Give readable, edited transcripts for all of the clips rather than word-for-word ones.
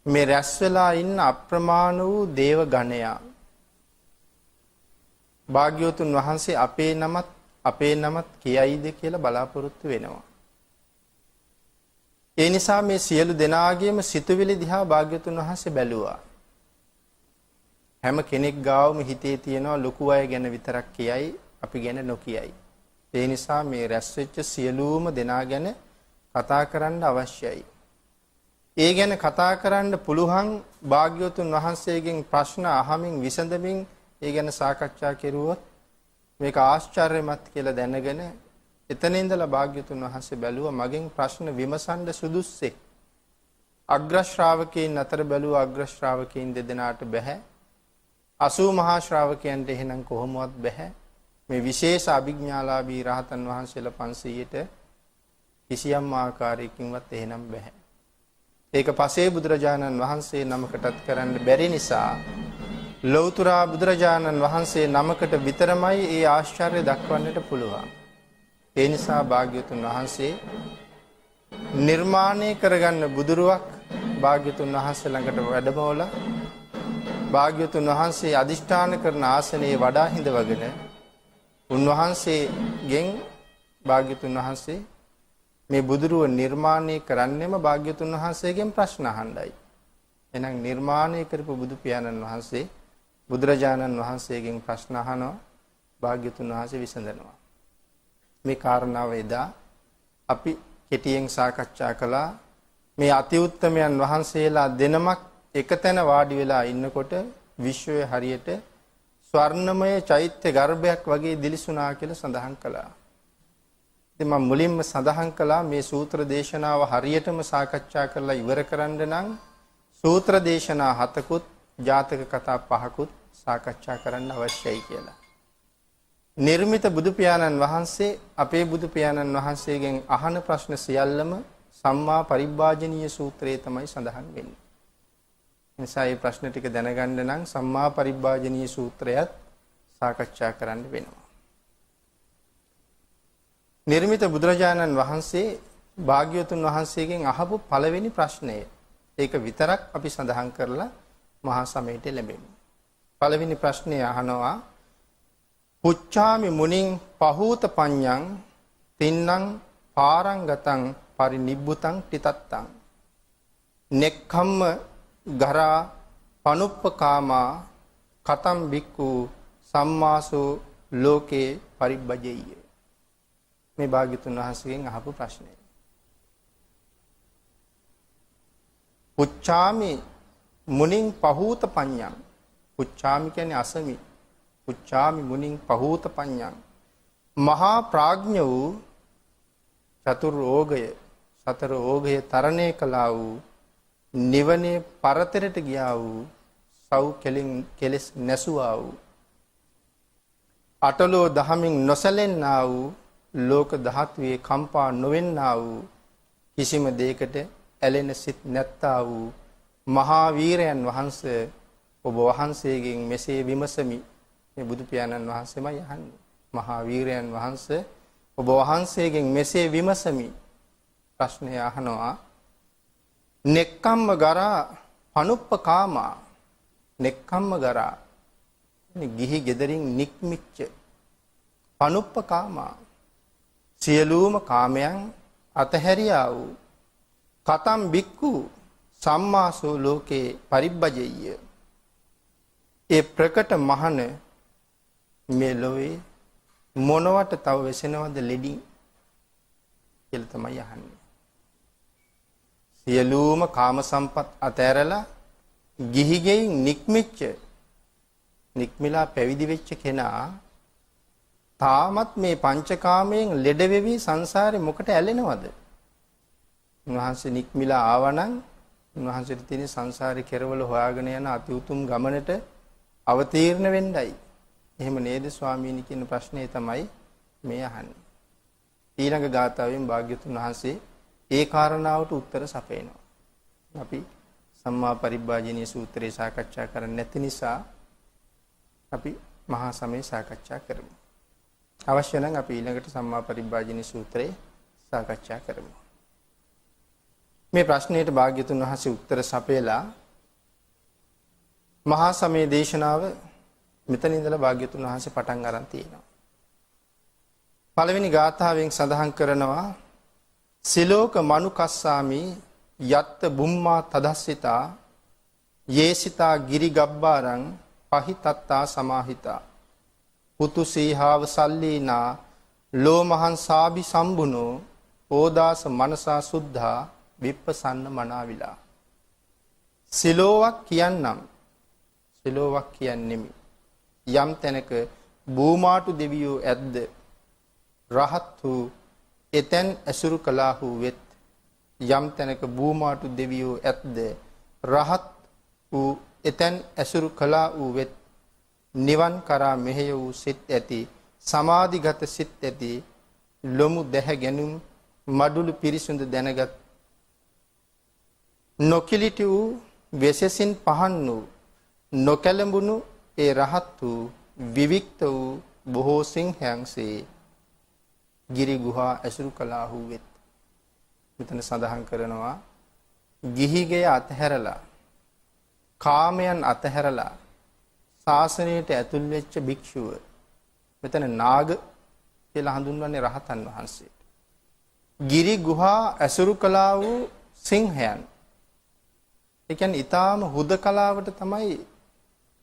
මේ රැස් වෙලා ඉන්න අප්‍රමාණ වූ දේව ගණයා භාග්‍යවතුන් වහන්සේ අපේ නමත් කියයිද කියලා බලාපොරොත්තු වෙනවා. ඒ නිසා මේ සියලු දෙනාගේම සිතුවිලි දිහා භාග්‍යවතුන් වහන්සේ බැලුවා. හැම කෙනෙක් ගාවම හිතේ තියෙනවා ලොකු අය ගැන විතරක් කියයි, අපි ගැන නොකියයි. ඒ නිසා මේ රැස් වෙච්ච සියලුම දෙනා ගැන කතා කරන්න අවශ්‍යයි. ඒ ගැන කතා කරන්න පුළුවන් භාග්‍යවතුන් වහන්සේගෙන් ප්‍රශ්න අහමින් විසඳමින් ඒ ගැන සාකච්ඡා කෙරුවොත් මේක ආශ්චර්යමත් කියලා දැනගෙන එතන ඉඳලා භාග්‍යවතුන් වහන්සේ බැලුවා මගෙන් ප්‍රශ්න විමසන්න සුදුස්සෙක්. අග්‍ර ශ්‍රාවකයන් අතර බැලුවා අග්‍ර ශ්‍රාවකයන් දෙදෙනාට බැහැ. 80 මහා ශ්‍රාවකයන්ට එහෙනම් කොහොමවත් බැහැ. මේ විශේෂ අභිඥාලාභී රහතන් වහන්සේලා 500ට කිසියම් ආකාරයකින්වත් එහෙනම් බැහැ. ඒක පසේ බුදුරජාණන් වහන්සේ නමකටත් කරන්න බැරි නිසා ලෞතර බුදුරජාණන් වහන්සේ නමකට විතරමයි ඒ ආශ්චර්ය දක්වන්නට පුළුවන්. ඒ නිසා භාග්‍යවතුන් වහන්සේ නිර්මාණය කරගන්න බුදුරුවක් භාග්‍යවතුන් වහන්සේ ළඟට වැඩමවලා භාග්‍යවතුන් වහන්සේ අදිෂ්ඨාන කරන ආසනයේ වඩා හිඳවගෙන උන්වහන්සේගෙන් භාග්‍යවතුන් වහන්සේ මේ බුදුරුව නිර්මාණය කරන්නෙම භාග්‍යවතුන් වහන්සේගෙන් ප්‍රශ්න අහන්නයි. එහෙනම් නිර්මාණය කරපු බුදු පියාණන් වහන්සේ බුදුරජාණන් වහන්සේගෙන් ප්‍රශ්න අහනවා භාග්‍යවතුන් වහන්සේ විසඳනවා. මේ කාරණාව එදා අපි කෙටියෙන් සාකච්ඡා කළා. මේ අති උත්තමයන් වහන්සේලා දෙනමක් එකතැන වාඩි වෙලා ඉන්නකොට විශ්වයේ හරියට ස්වර්ණමය චෛත්‍ය ගර්භයක් වගේ දිලිසුණා කියලා සඳහන් කළා. ඉතින් මම මුලින්ම සඳහන් කළා මේ සූත්‍ර දේශනාව හරියටම සාකච්ඡා කරලා ඉවර කරන්න නම් සූත්‍ර දේශනා 7කුත් ජාතක කතා 5කුත් සාකච්ඡා කරන්න අවශ්‍යයි කියලා. නිර්මිත බුදු පියාණන් වහන්සේ අපේ බුදු පියාණන් වහන්සේගෙන් අහන ප්‍රශ්න සියල්ලම සම්මා පරිබ්බාජනීය සූත්‍රයේ තමයි සඳහන් වෙන්නේ. නිසා මේ ප්‍රශ්න ටික දැනගන්න නම් සම්මා පරිබ්බාජනීය සූත්‍රයත් සාකච්ඡා කරන්න වෙනවා. නිර්මිත බුදුරජාණන් වහන්සේ භාග්‍යවතුන් වහන්සේගෙන් අහපු පළවෙනි ප්‍රශ්නය. ඒක විතරක් අපි සඳහන් කරලා මහා සමයට ලැබෙමු. පළවෙනි ප්‍රශ්නය අහනවා පුච්ඡාමි මුනිං පහූත පඤ්ඤං තින්නම් පාරංගතං පරිනිබ්බුතං තිතත්තං නෙක්ඛම්ම ගරා පනුප්පකාමා කතම් බික්ඛු සම්මාසෝ ලෝකේ පරිබ්බජෙය්‍ය. මේ භාග්‍යතුන් වහන්සේගෙන් අහපු ප්‍රශ්නය. පුච්ඡාමි මුනිං පහූත පඤ්ඤං. පුච්ඡාමි කියන්නේ අසමි. පුච්ඡාමි මුනිං පහූත පඤ්ඤං. මහා ප්‍රඥ වූ චතුර්ෝගය සතර ඕගය තරණය කළා වූ නිවනේ පරතරට ගියා වූ සව් කෙලෙස් නැසුවා වූ අටලෝ දහමින් නොසැලෙන්නා වූ ලෝක ධාතුවේ කම්පා නොවෙන්නා වූ කිසිම දෙයකට ඇලෙන සිත් නැත්තා වූ මහා වීරයන් වහන්සේ ඔබ වහන්සේගෙන් මෙසේ විමසමි. මේ බුදු පියාණන් වහන්සේමයි අහන්නේ. මහා වීරයන් වහන්සේ ඔබ වහන්සේගෙන් මෙසේ විමසමි. ප්‍රශ්නය අහනවා නෙක්ඛම්ම ගරා පනුප්පකාමා. නෙක්ඛම්ම ගරා ගිහි ගෙදරින් නික්මිච්ච පනුප්පකාමා සියලුම කාමයන් අතහැරියා වූ කතම් බික්ඛු සම්මාසෝ ලෝකේ පරිබ්බජෙය්‍ය. ඒ ප්‍රකට මහන මේ ලෝවේ මොනවට තව වෙසෙනවද ලෙඩින් කියලා තමයි අහන්නේ. සියලුම කාම සම්පත් අතහැරලා ගිහි ගෙයින් නික්මිලා පැවිදි වෙච්ච කෙනා තාමත් මේ පංචකාමයෙන් ලෙඩ වෙවි සංසාරේ මොකට ඇලෙනවද? උන්වහන්සේ නික්මිලා ආවනම් උන්වහන්සේට තියෙන සංසාරේ කෙරවල හොයාගෙන යන අති උතුම් ගමනට අවතීර්ණ වෙන්නයි. එහෙම නේද ස්වාමීනි කියන ප්‍රශ්නේ තමයි මේ අහන්නේ. ඊළඟ ගාථාවෙන් භාග්‍යතුන් වහන්සේ ඒ කාරණාවට උත්තර සපයනවා. අපි සම්මා පරිබ්බාජනීය සූත්‍රය සාකච්ඡා කරන්නේ නැති නිසා අපි මහා සමය සාකච්ඡා කරමු. අවශ්‍ය නම් අපි ඊළඟට සම්මා පරිබ්බාජනීය සූත්‍රය සාකච්ඡා කරමු. මේ ප්‍රශ්නයට භාග්‍යතුන් වහන්සේ උත්තර සපයලා මහා සමය දේශනාව මෙතන ඉඳලා භාග්‍යතුන් වහන්සේ පටන් ගන්න තියෙනවා. පළවෙනි ගාථාවෙන් සඳහන් කරනවා සිලෝක මනුකස්සාමි යත්ත බුම්මා තදස්සිතා යේසිතා ගිරි ගබ්බාරං පහිතත්තා සමාහිතා පුතු සීහාව සල්ලීනා ලෝමහං සාබි සම්බුනෝ ඕදාස මනසා සුද්ධා විප්පසන්න මනාවිලා. සිලෝවක් කියන්නම් සිලෝවක් කියන්නෙමි. යම් තැනක බූමාටු දෙවියෝ ඇද්ද රහත් වූ එතැන් ඇසුරු කළාහු වෙත්. යම් තැනක බූමාටු දෙවියෝ ඇද්ද රහත් වූ එතැන් ඇසුරු කළා වූ වෙත්. නිවන් කරා මෙහෙය වූ සිත් ඇති සමාධිගත සිත් ඇති ලොමු දැහ ගැනුම් මඩුළු පිරිසුඳ දැනගත් නොකිලිටි වූ වෙසසින් පහන් වූ නොකැලඹුණු ඒ රහත් වූ විවික්ත වූ බොහෝ සිංහයන්සේ ගිරි ගුහා ඇසුරු කළාහු වෙත්. මෙතන සඳහන් කරනවා ගිහිගෙය අතහැරලා කාමයන් අතහැරලා ශාසනයට ඇතුල් වෙච්ච භික්ෂුව මෙතන නාග කියලා හඳුන්වන්නේ රහතන් වහන්සේට. ගිරි ගුහා ඇසුරු කළා වූ සිංහයන්. ඒ කියන්නේ ඊටාම හුදකලාවට තමයි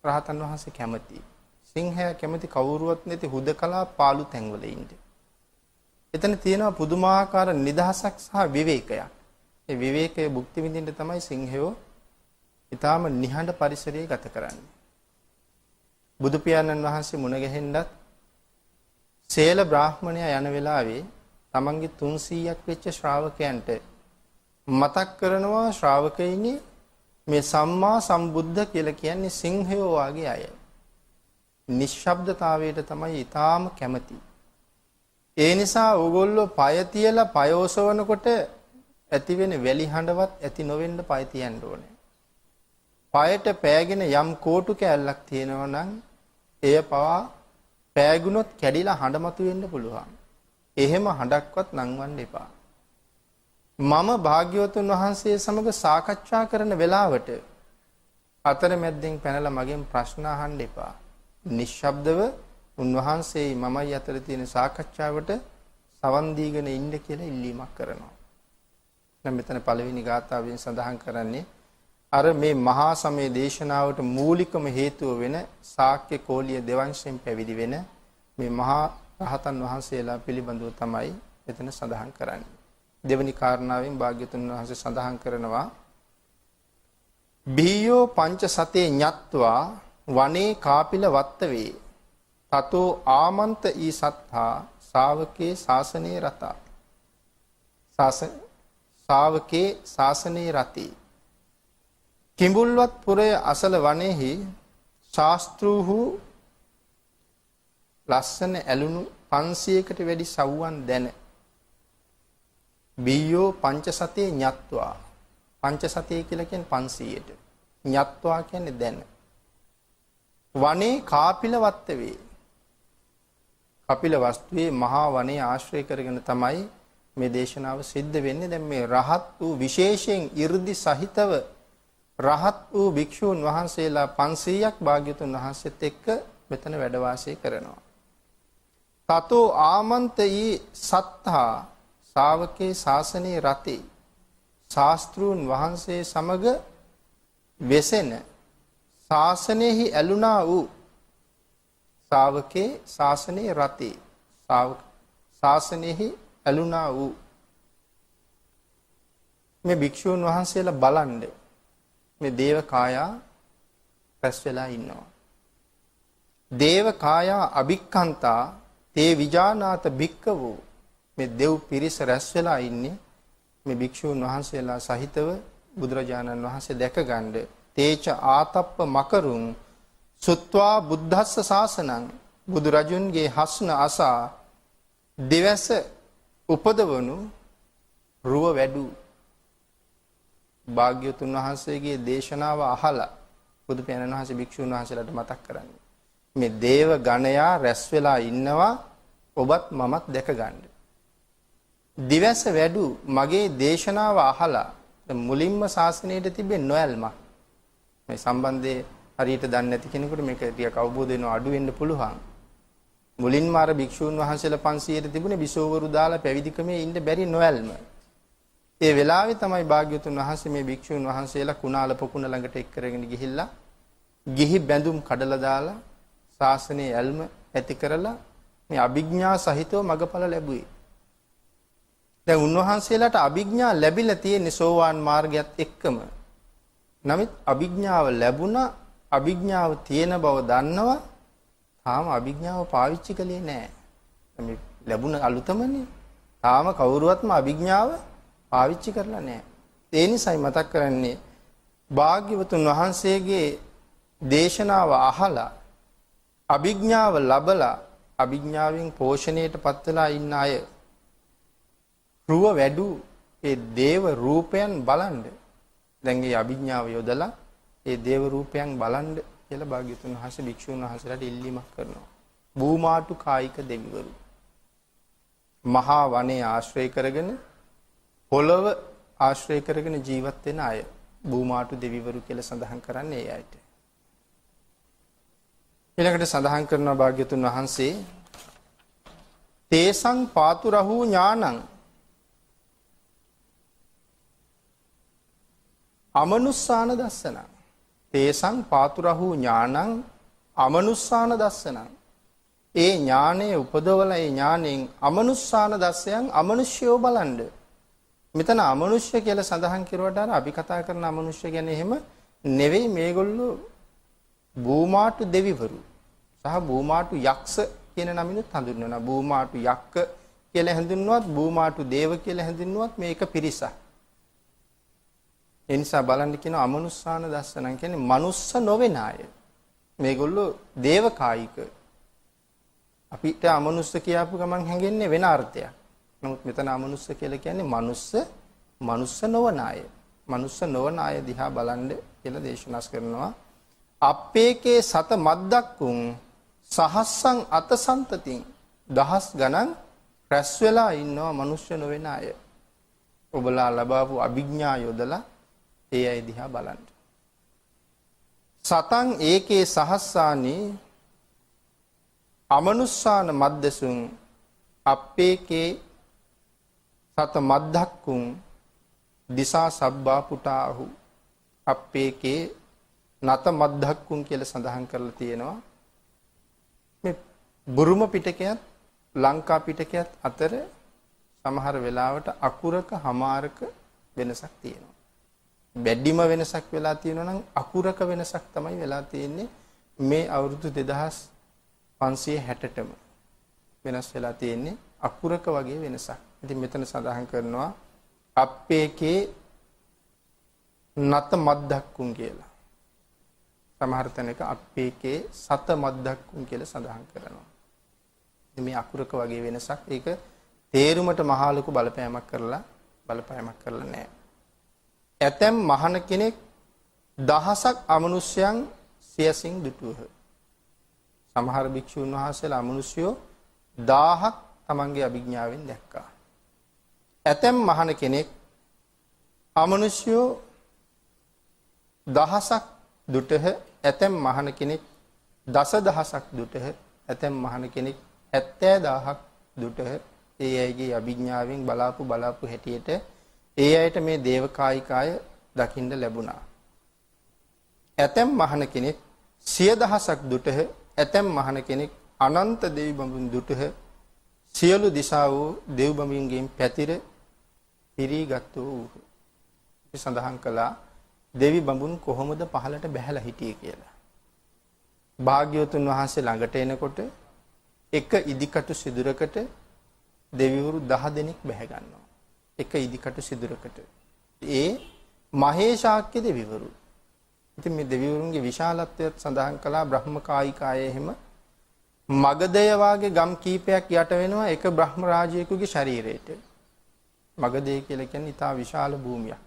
රහතන් වහන්සේ කැමති. සිංහයා කැමති කවුරුවත් නැති හුදකලා පාළු තැන්වල ඉන්නේ. එතන තියෙනවා පුදුමාකාර නිදහසක් සහ විවේකයක්. ඒ විවේකයේ භුක්ති විඳින්න තමයි සිංහයෝ ඊටාම නිහඬ පරිසරයේ ගත කරන්නේ. බුදු පියාණන් වහන්සේ මුණ ගැහෙන්නත් සේල බ්‍රාහ්මණයා යන වෙලාවේ තමන්ගේ 300ක් වෙච්ච ශ්‍රාවකයන්ට මතක් කරනවා ශ්‍රාවකයිනි මේ සම්මා සම්බුද්ධ කියලා කියන්නේ සිංහයෝ වාගේ අය. නිශ්ශබ්දතාවයට තමයි ඊටාම කැමති. ඒ නිසා ඕගොල්ලෝ පය තියලා පය ඔසවනකොට ඇති වෙන වැලි හඬවත් ඇති නොවෙන්න පය තියන්න ඕනේ. පයට පෑගෙන යම් කෝටු කෑල්ලක් තියෙනවා නම් එය පවා පෑගුණොත් කැඩිලා හඬ මතුවෙන්න පුළුවන්. එහෙම හඬක්වත් නංවන්න එපා. මම භාග්‍යවතුන් වහන්සේ සමග සාකච්ඡා කරන වෙලාවට අතරමැද්දෙන් පැනලා මගෙන් ප්‍රශ්න අහන්න එපා. නිශ්ශබ්දව උන්වහන්සේයි මමයි අතර තියෙන සාකච්ඡාවට සවන් දීගෙන ඉන්න කියලා ඉල්ලීමක් කරනවා. දැන් මෙතන පළවෙනි ගාථාවෙන් සඳහන් කරන්නේ අර මේ මහා සමය දේශනාවට මූලිකම හේතුව වෙන ශාක්‍ය කෝලිය දෙවංශයෙන් පැවිදි වෙන මේ මහා රහතන් වහන්සේලා පිළිබඳව තමයි මෙතන සඳහන් කරන්නේ. දෙවනි කාරණාවෙන් භාග්‍යතුන් වහන්සේ සඳහන් කරනවා බීයෝ පංච සතේ ඤත්වා වනේ කාපිල වත්තවේ තතෝ ආමන්ත ඊ සත්තා ශාවකේ ශාසනේ රතා ශාවකේ ශාසනේ රති කිඹුල්වත් පුරය අසල වනේහි ශාස්ත්‍රූහු ලස්සන ඇලුණු 500කට වැඩි සව්වන් දැන බීයෝ පංචසතේ ඤත්වා පංචසතේ කියලා කියන්නේ 500ට ඤත්වා කියන්නේ දැන වනේ කාපිල වත්තවේ කපිල වස්තුවේ මහා වනයේ ආශ්‍රය කරගෙන තමයි මේ දේශනාව සිද්ධ වෙන්නේ. දැන් මේ රහත් වූ විශේෂයෙන් 이르දි සහිතව රහත් වූ භික්ෂූන් වහන්සේලා 500ක් භාග්‍යතුන් වහන්සේත් එක්ක මෙතන වැඩ වාසය කරනවා. තතෝ ආමන්තී සත්තා ශාවකේ ශාසනේ රති ශාස්ත්‍රූන් වහන්සේ සමග වෙසෙන ශාසනයෙහි ඇලුනා වූ ශාවකේ ශාසනේ රති ශාසනයෙහි ඇලුනා වූ මේ භික්ෂූන් වහන්සේලා බලන්න මේ දේව කායා රැස් වෙලා ඉන්නවා. දේව කායා අභික්ඛන්තා තේ විජානාත භික්ඛවෝ මේ දෙව් පිරිස රැස් වෙලා ඉන්නේ මේ භික්ෂූන් වහන්සේලා සහිතව බුදුරජාණන් වහන්සේ දැක ගන්න තේච ආතප්ප මකරුන් සුත්වා බුද්ධස්ස ශාසනං බුදු රජුන්ගේ හස්න අසා දිවස උපදවනු රුව වැඩු භාග්‍යවතුන් වහන්සේගේ දේශනාව අහලා බුදු පියාණන් වහන්සේ භික්ෂුන් වහන්සේලාට මතක් කරන්නේ මේ දේව ගණයා රැස් වෙලා ඉන්නවා ඔබත් මමත් දැක ගන්න. දිවස වැඩු මගේ දේශනාව අහලා මුලින්ම ශාසනයට තිබෙන්නේ නොයල්මක්. මේ සම්බන්ධයේ හරියට දන්නේ නැති කෙනෙකුට මේක ටිකක් අවබෝධ වෙනවා අඩු වෙන්න පුළුවන්. මුලින්ම අර භික්ෂූන් වහන්සේලා 500ට තිබුණේ බිසෝවරු දාලා පැවිදිකමේ ඉන්න බැරි නොයල්ම. ඒ වෙලාවේ තමයි භාග්‍යවතුන් වහන්සේ මේ භික්ෂූන් වහන්සේලා කුණාල පොකුණ ළඟට එක් කරගෙන ගිහිල්ලා ගිහි බැඳුම් කඩලා දාලා ශාසනයේ ඇල්ම ඇති කරලා මේ අභිඥා සහිතව මගඵල ලැබුවේ. දැන් උන්වහන්සේලාට අභිඥා ලැබිලා තියෙන සෝවාන් මාර්ගයත් එක්කම. නමුත් අභිඥාව ලැබුණා අභිඥාව තියෙන බව දන්නවා තාම අභිඥාව පාවිච්චි කළේ නැහැ. මේ ලැබුණ අලුතමනේ. තාම කවුරුවත්ම අභිඥාව පාවිච්චි කරලා නැහැ. ඒ නිසායි මතක් කරන්නේ භාග්‍යවතුන් වහන්සේගේ දේශනාව අහලා අභිඥාව ලබලා අභිඥාවෙන් පෝෂණයට පත් වෙලා ඉන්න අය රුව වැඩු ඒ දේව රූපයන් බලන්න. දැන් මේ අභිඥාව යොදලා ඒ දේව රූපයන් බලන්න කියලා භාග්‍යවතුන් වහන්සේ භික්ෂුන් වහන්සේලාට ඉල්ලීමක් කරනවා. භූමාටු කායික දෙවිවරු මහා වනයේ ආශ්‍රය කරගෙන පොළව ආශ්‍රය කරගෙන ජීවත් වෙන අය භූමාටු දෙවිවරු කියලා සඳහන් කරන්නේ ඒ අයට. ඊළඟට සඳහන් කරනවා භාග්‍යවතුන් වහන්සේ තේසං පාතුරහු ඥානං අමනුස්සාන දස්සන. තේසං පාතුරහු ඥානං අමනුස්සාන දස්සන. ඒ ඥානයේ උපදවලා ඒ ඥාණයෙන් අමනුස්සාන දස්සයන් අමනුෂ්‍යෝ බලන්න. මෙතන අමනුෂ්‍ය කියලා සඳහන් කරුවට අර අපි කතා කරන අමනුෂ්‍ය කියන්නේ එහෙම නෙවෙයි. මේගොල්ලෝ භූමාටු දෙවිවරු සහ භූමාටු යක්ෂ කියන නමිනුත් හඳුන්වනවා. භූමාටු යක්ක කියලා හඳුන්වුවත් භූමාටු දේව කියලා හඳුන්වුවත් මේක පිරිසක්. ඒ නිසා බලන්න කියන අමනුස්සාන දස්සනන් කියන්නේ මනුස්ස නොවන අය. මේගොල්ලෝ දේව කායික. අපිට අමනුස්ස කියපු ගමන් හැඟෙන්නේ වෙන අර්ථයක්. නමුත් මෙතන අමනුස්ස කියලා කියන්නේ මනුස්ස නොවන අය. මනුස්ස නොවන අය දිහා බලන්න කියලා දේශනාස් කරනවා. අප්පේකේ සත මද්දක්කුන් සහස්සං අතසන්තතින් දහස් ගණන් රැස් වෙලා ඉන්නවා මනුෂ්‍ය නොවන අය. ඔබලා ලබාපු අභිඥා යොදලා ඒ අය දිහා බලන්න. සතං ඒකේ සහස්සානි අමනුස්සාන මද්දසුන් අප්පේකේ සත මද්දක්කුන් දිසා සබ්බා පුටාහු අප්පේකේ නත මද්දක්කුන් කියලා සඳහන් කරලා තියෙනවා. මේ බුරුම පිටකයත් ලංකා පිටකයත් අතර සමහර වෙලාවට අකුරක හමාරක වෙනසක් තියෙනවා. බැඩිම වෙනසක් වෙලා තියෙනවා නම් අකුරක වෙනසක් තමයි වෙලා තියෙන්නේ. මේ අවුරුදු 2560ටම වෙනස් වෙලා තියෙන්නේ අකුරක වගේ වෙනසක්. ඉතින් මෙතන සඳහන් කරනවා අප්පේකේ නත මද්දක්කුන් කියලා. සමහර තැනක අප්පේකේ සත මද්දක්කුන් කියලා සඳහන් කරනවා. ඉතින් මේ අකුරක වගේ වෙනසක් ඒක තේරුමට මහා ලොකු බලපෑමක් කරලා නැහැ. ඇතැම් මහණ කෙනෙක් දහසක් අමනුෂ්‍යයන් සියසින් දුටුවහ. සමහර භික්ෂුන් වහන්සේලා අමනුෂ්‍යෝ 1000ක් තමන්ගේ අභිඥාවෙන් දැක්කා. ඇතැම් මහණ කෙනෙක් අමනුෂ්‍යෝ දහසක් දුටහ. ඇතැම් මහණ කෙනෙක් දසදහසක් දුටහ. ඇතැම් මහණ කෙනෙක් 70000ක් දුටහ. ඒ අයගේ අභිඥාවෙන් බලාපු හැටියට ඒ අයට මේ දේවකායිකාය දකින්න ලැබුණා. ඇතැම් මහණ කෙනෙක් 10000ක් දුටහ. ඇතැම් මහණ කෙනෙක් අනන්ත දෙවි බඹුන් දුටහ. සියලු දිසා වූ දෙව් බඹුන්ගෙන් පැතිර පිරීගත් වූ. සඳහන් කළා දෙවි බඹුන් කොහොමද පහළට බැහැලා හිටියේ කියලා. භාග්‍යවතුන් වහන්සේ ළඟට එනකොට එක ඉදිකටු සිදුරකට දෙවිවරු 10 දෙනෙක් බැහැ ගන්නවා. එක ඉදිකටු සිදුරකට. ඒ මහේශාක්‍ය දෙවිවරු. ඉතින් මේ දෙවිවරුන්ගේ විශාලත්වයත් සඳහන් කළා බ්‍රහ්මකායිකාය එහෙම මගධය වාගේ ගම් කීපයක් යට වෙනවා එක බ්‍රහ්ම රාජයෙකුගේ ශරීරයට. මගධය කියලා කියන්නේ ඉතා විශාල භූමියක්.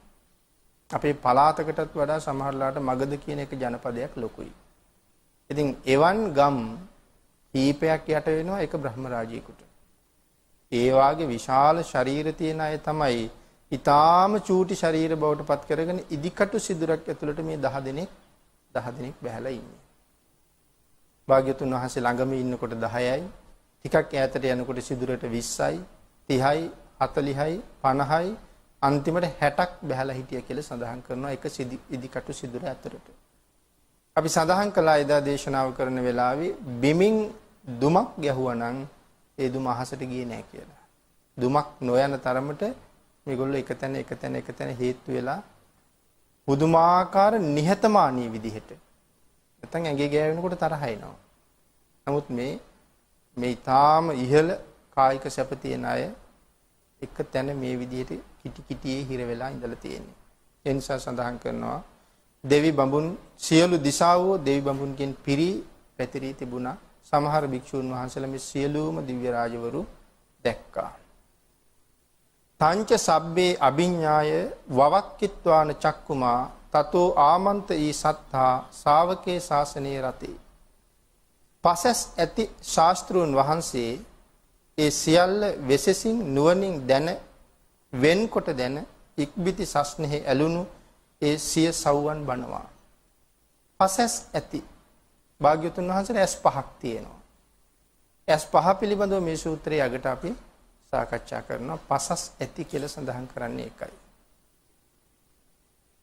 අපේ පළාතකටත් වඩා සමහරලාට මගධ කියන එක ජනපදයක් ලොකුයි. ඉතින් එවන් ගම් කීපයක් යට වෙනවා එක බ්‍රහ්ම රාජයෙකුට. ඒ වාගේ විශාල ශරීර තියෙන අය තමයි ඊටාම චූටි ශරීර බවට පත් කරගෙන ඉදිකටු සිදුරක් ඇතුළට මේ 10 දෙනෙක් බැහැලා ඉන්නේ. භාග්‍යතුන් වහන්සේ ළඟම ඉන්නකොට 10යි, ටිකක් ඈතට යනකොට සිදුරට 20යි, 30යි, 40යි, 50යි, අන්තිමට 60ක් බැහැලා හිටිය කියලා සඳහන් කරනවා එක ඉදිකටු සිදුර ඇතුළට. අපි සඳහන් කළා එදා දේශනාව කරන වෙලාවේ බිමින් දුමක් ගැහුවා නම් ඒ දුම අහසට ගියේ නැහැ කියලා. දුමක් නොයන තරමට මේගොල්ලෝ එක තැන හේතු වෙලා පුදුමාකාර නිහතමානී විදිහට නැත්නම් ඇඟේ ගෑවෙනකොට තරහ එනවා. නමුත් මේ ඊටාම ඉහළ කායික සැප තියෙන අය එක තැන මේ විදිහට කිටියේ හිර වෙලා ඉඳලා තියෙන්නේ. ඒ නිසා සඳහන් කරනවා දෙවි බඹුන් සියලු දිසාවෝ දෙවි බඹුන්ගෙන් පැතිරී තිබුණා. සමහර භික්ෂූන් වහන්සේලා මේ සියලුම දිව්‍ය රාජවරු දැක්කා. තංච සබ්බේ අභිඤ්ඤාය වවක්කිත්වාන චක්කුමා තතෝ ආමන්ත ඊ සත්තා ශාවකේ ශාසනයේ රතේ. පසස් ඇති ශාස්ත්‍රූන් වහන්සේ ඒ සියල්ල වෙසසින් නුවණින් දැන වෙන්කොට දැන ඉක්බිති සස්නෙහි ඇලුණු ඒ සිය සව්වන් බණවා. පසස් ඇති භාග්‍යවතුන් වහන්සේට ඇස් පහක් තියෙනවා. ඇස් පහ පිළිබඳව මේ සූත්‍රයේ අගට අපි සාකච්ඡා කරනවා. පසස් ඇති කියලා සඳහන් කරන්නේ ඒකයි.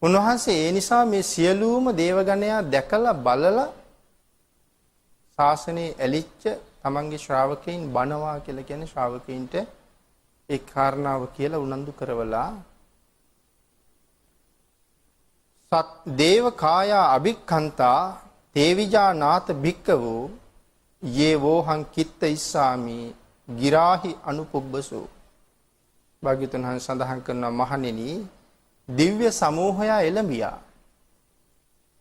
උන්වහන්සේ ඒ නිසා මේ සියලුම දේවගණයා දැකලා බලලා ශාසනයේ ඇලිච්ච තමන්ගේ ශ්‍රාවකයන් බණවා කියලා කියන්නේ ශ්‍රාවකයන්ට ඒ කාරණාව කියලා උනන්දු කරවලා සත් දේව කායා අභික්ඛන්තා තේවිජා නාත භික්කවෝ යේ වෝහං කිත්ත ඉස්සාමි ගිරාහි අනුපුබ්බසෝ. භාග්‍යවතුන් වහන්සේ සඳහන් කරනවා මහණෙනි දිව්‍ය සමූහය එළඹියා.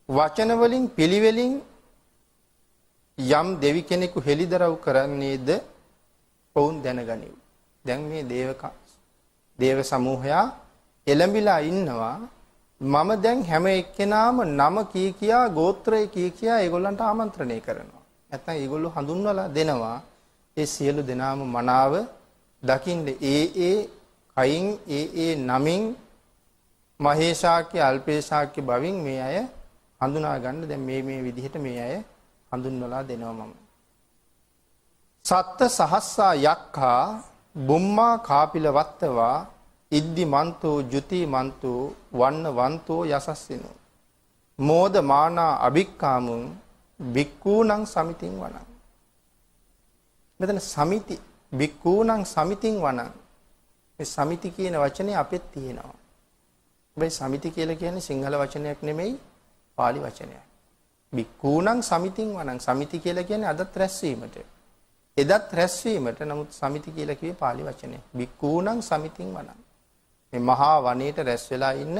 වචන වලින් පිළිවෙලින් යම් දෙවි කෙනෙකු හෙළිදරව් කරන්නේද ඔවුන් දැනගනිව්. දැන් මේ දේව සමූහයා එළඹිලා ඉන්නවා. මම දැන් හැම එක්කෙනාම නම කියා ගෝත්‍රය කියා ඒගොල්ලන්ට ආමන්ත්‍රණය කරනවා. නැත්නම් ඒගොල්ලෝ හඳුන්වලා දෙනවා. ඒ සියලු දෙනාම මනාව දකින්න ඒ කයින් ඒ නමින් මහේශාක්‍ය අල්පේශාක්‍ය බවින් මේ අය හඳුනා ගන්න දැන් මේ විදිහට මේ අය හඳුන්වලා දෙනවා මම. සත්ත සහස්සා යක්ඛා බුම්මා කාපිල වත්තවා ඉද්දි මන්තෝ ජුති මන්තෝ වන්න වන්තෝ යසස්සිනෝ මෝද මානා අභික්කාමුං බික්කූණං සමිතින් වනං. මෙතන සමිති බික්කූණං සමිතින් වනං. මේ සමිති කියන වචනේ අපෙත් තියෙනවා. හැබැයි සමිති කියලා කියන්නේ සිංහල වචනයක් නෙමෙයි පාලි වචනයක්. බික්කූණං සමිතින් වනං. සමිති කියලා කියන්නේ අදත් රැස්වීමට. එදත් රැස්වීමට. නමුත් සමිති කියලා කියේ පාලි වචනය. බික්කූණං සමිතින් වනං. මේ මහා වනයේට රැස් වෙලා ඉන්න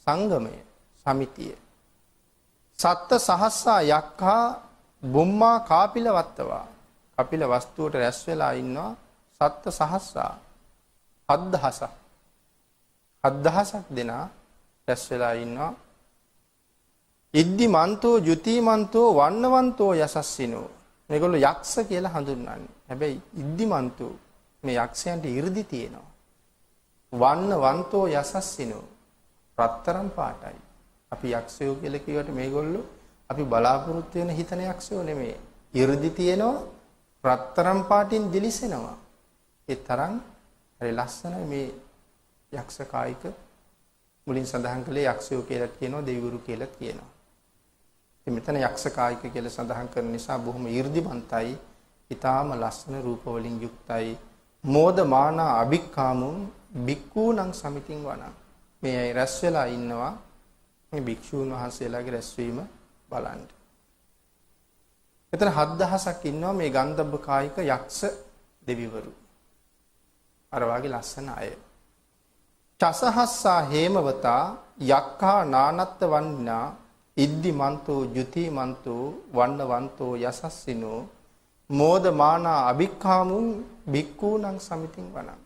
සංගමය සමිතිය. සත්ත සහස්සා යක්ඛා බුම්මා කාපිල වත්තවා. කපිල වස්තුවට රැස් වෙලා ඉන්නවා සත්ත සහස්සා 7000ක්. 7000ක් දෙනා රැස් වෙලා ඉන්නවා. ඉද්දි මන්තෝ ජුති මන්තෝ වන්නවන්තෝ යසස්සිනෝ. මේගොල්ලෝ යක්ෂ කියලා හඳුන්වන්නේ. හැබැයි ඉද්දි මන්තෝ මේ යක්ෂයන්ට 이르දි තියෙනවා. වන්නවන්තෝ යසස්සිනෝ රත්තරන් පාටයි. අපි යක්ෂයෝ කියලා කියවට මේගොල්ලෝ අපි බලාපොරොත්තු වෙන හිතන යක්ෂයෝ නෙමෙයි. 이르දි තියෙනවා රත්තරන් පාටින් දිලිසෙනවා. ඒ තරම් හරි ලස්සනයි මේ යක්ෂ කායික. මුලින් සඳහන් කළේ යක්ෂයෝ කියලා කියනවා දෙවිවරු කියලා කියනවා. ඉතින් මෙතන යක්ෂ කායික කියලා සඳහන් කරන නිසා බොහොම 이르දිමන්තයි. ඊටාම ලස්සන රූප වලින් යුක්තයි. මෝද මානා අභික්කාමුන් බික්කූණං සමිතින් වනං. මේ අය රැස් වෙලා ඉන්නවා මේ භික්ෂූන් වහන්සේලාගේ රැස්වීම බලන්න. මෙතන 7000ක් ඉන්නවා මේ ගන්ධබ්බ කායික යක්ෂ දෙවිවරු. අර වාගේ ලස්සන අය. චසහස්සා හේමවතා යක්ඛා නානත්ත වන්නා ඉද්දි මන්තෝ ජුති මන්තෝ වන්නවන්තෝ යසස්සිනෝ මෝද මානා අභික්ඛාමුන් බික්කූණං සමිතින් වනං.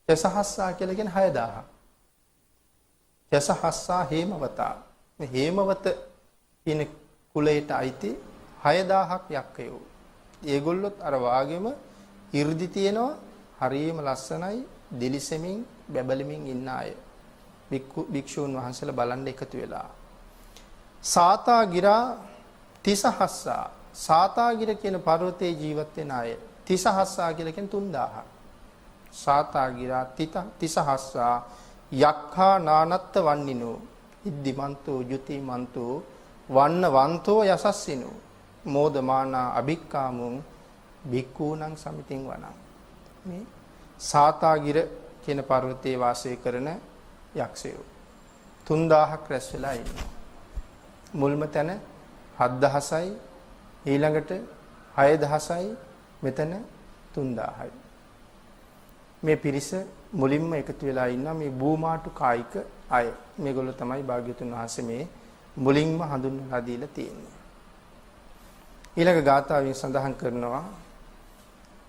චසහස්සා කියලා කියන්නේ 6000ක්. චසහස්සා හේමවතා. මේ හේමවත කියන කුලයට අයිති 6000ක් යක්කයෝ. ඒගොල්ලොත් අර වාගෙම 이르දි තියෙනවා. හරියම ලස්සනයි දිලිසෙමින් බැබලෙමින් ඉන්න අය. භික්ෂූන් වහන්සේලා බලන්න එකතු වෙලා. සාතා ගිරා තිසහස්සා සාතාගිර කියන පර්වතයේ ජීවත් වෙන අය. තිසහස්සා කියලා කියන්නේ 3000ක්. සාතාගිරා තිසහස්සා යක්ඛා නානත්ත වන්නිනෝ ඉද්දිමන්තෝ යුතිමන්තෝ වන්නවන්තෝ යසස්සිනෝ මෝදමානා අභික්කාමුං භික්ඛූණං සමිතින් වනං. මේ සාතාගිර කියන පර්වතයේ වාසය කරන යක්ෂයෝ 3000ක් රැස් වෙලා ඉන්නවා. මුල්ම තැන 7000යි ඊළඟට 6000යි මෙතන 3000යි. මේ පිරිස මුලින්ම එකතු වෙලා ඉන්නවා මේ භූමාටු කායික අය. මේගොල්ලෝ තමයි භාග්‍යවතුන් වහන්සේ මේ මුලින්ම හඳුන්වලා දීලා තියෙන්නේ. ඊළඟ ගාථාවෙන් සඳහන් කරනවා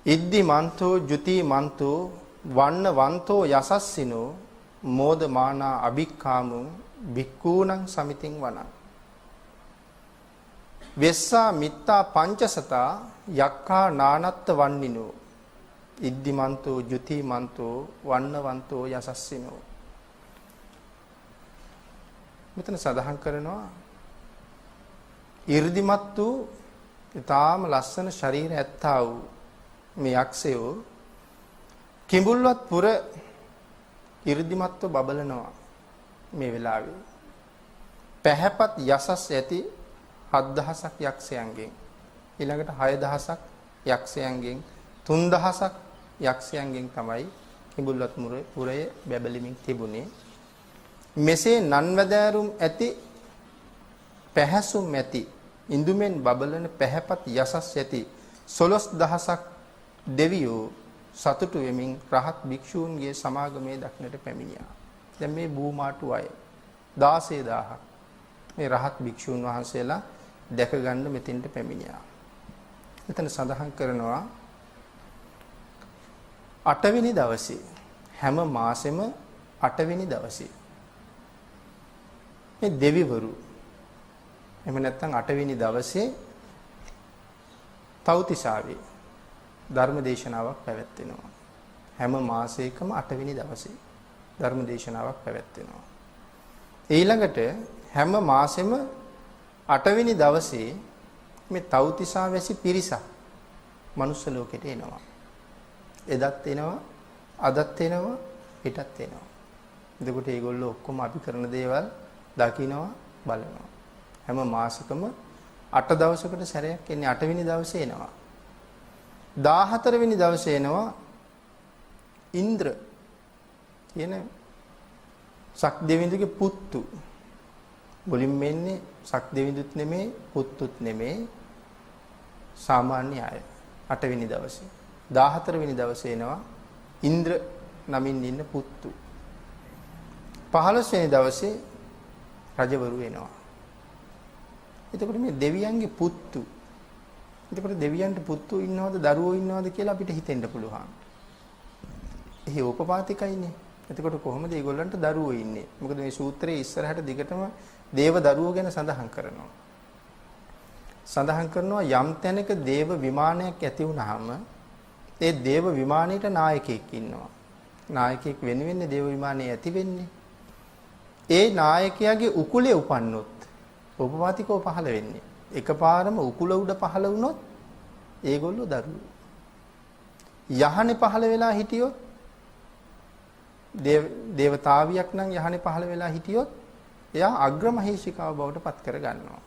ඉද්දි මන්තෝ ජුති මන්තෝ වන්න වන්තෝ යසස්සිනෝ මෝදමානා අභික්ඛාමුං භික්ඛූණං සමිතින් වනං. වෙස්සා මිත්තා පංචසතා යක්ඛා නානත්ත වන්නිනෝ ඉද්දිමන්තෝ ජුතිමන්තෝ වන්නවන්තෝ යසස්සිනෝ. මෙතන සඳහන් කරනවා 이르දිමත් වූ ඊටාම ලස්සන ශරීර ඇත්තා වූ මේ යක්ෂයෝ කිඹුල්වත් පුර 이르දිමත්ව බබලනවා මේ වෙලාවේ. පැහැපත් යසස් ඇති 7000ක් යක්ෂයන්ගෙන් ඊළඟට 6000ක් යක්ෂයන්ගෙන් 3000ක් යක්ෂයන්ගෙන් තමයි කිඹුල්වත් පුරය බැබලෙමින් තිබුණේ. මෙසේ නන්වැදෑරුම් ඇති පැහැසුම් ඇති ඉඳුමෙන් බබලන පැහැපත් යසස් ඇති 16000ක් දෙවියෝ සතුටු වෙමින් රහත් භික්ෂූන්ගේ සමාගමේ දක්නට පැමිණියා. දැන් මේ භූමාටු අය 16000ක් මේ රහත් භික්ෂූන් වහන්සේලා දැක ගන්න මෙතෙන්ට පැමිණියා. එතන සඳහන් කරනවා 8 වෙනි දවසේ හැම මාසෙම 8 වෙනි දවසේ මේ දෙවිවරු එහෙම නැත්නම් 8 වෙනි දවසේ තව්තිසාවේ ධර්ම දේශනාවක් පැවැත්වෙනවා. හැම මාසයකම 8 වෙනි දවසේ ධර්ම දේශනාවක් පැවැත්වෙනවා. ඊළඟට හැම මාසෙම 8 වෙනි දවසේ මේ තව්තිසා වැසි පිරිසක් මනුස්ස ලෝකෙට එනවා. එදත් එනවා, අදත් එනවා, හෙටත් එනවා. එතකොට මේගොල්ලෝ ඔක්කොම අපි කරන දේවල් දකිනවා, බලනවා. හැම මාසෙකම 8 දවසකට සැරයක් එන්නේ 8 වෙනි දවසේ එනවා. 14 වෙනි දවසේ එනවා ඉන්ද්‍ර කියන සක් දෙවිඳුගේ පුත්තු. මුලින්ම එන්නේ සක් දෙවිඳුත් නෙමේ, පුත්තුත් නෙමේ, සාමාන්‍ය අය. 8 වෙනි දවසේ 14 වෙනි දවසේ එනවා ඉන්ද්‍ර නමින් ඉන්න පුත්තු. 15 වෙනි දවසේ රජවරු එනවා. එතකොට මේ දෙවියන්ගේ පුත්තු. එතකොට දෙවියන්ට පුත්තු ඉන්නවද දරුවෝ ඉන්නවද කියලා අපිට හිතෙන්න පුළුවන්. එහි ඕපපාතිකයිනේ. එතකොට කොහොමද ඒගොල්ලන්ට දරුවෝ ඉන්නේ? මොකද මේ සූත්‍රයේ ඉස්සරහට දිගටම දේව දරුවෝ ගැන සඳහන් කරනවා. සඳහන් කරනවා යම් තැනක දේව විමානයක් ඇති වුනහම ඒ දේව විමානයේට නායකයෙක් ඉන්නවා. නායකයෙක් වෙන්නේ දේව විමානයේ ඇති වෙන්නේ. ඒ නායකයාගේ උකුලේ උපන්නොත් උපපාතිකව පහළ වෙන්නේ. එකපාරම උකුල උඩ පහළ වුණොත් ඒගොල්ලෝ දරුවෝ. යහනේ පහළ වෙලා හිටියොත් දේවතාවියක් නම් යහනේ පහළ වෙලා හිටියොත් එයා අග්‍රමහේශිකාව බවට පත් කර ගන්නවා.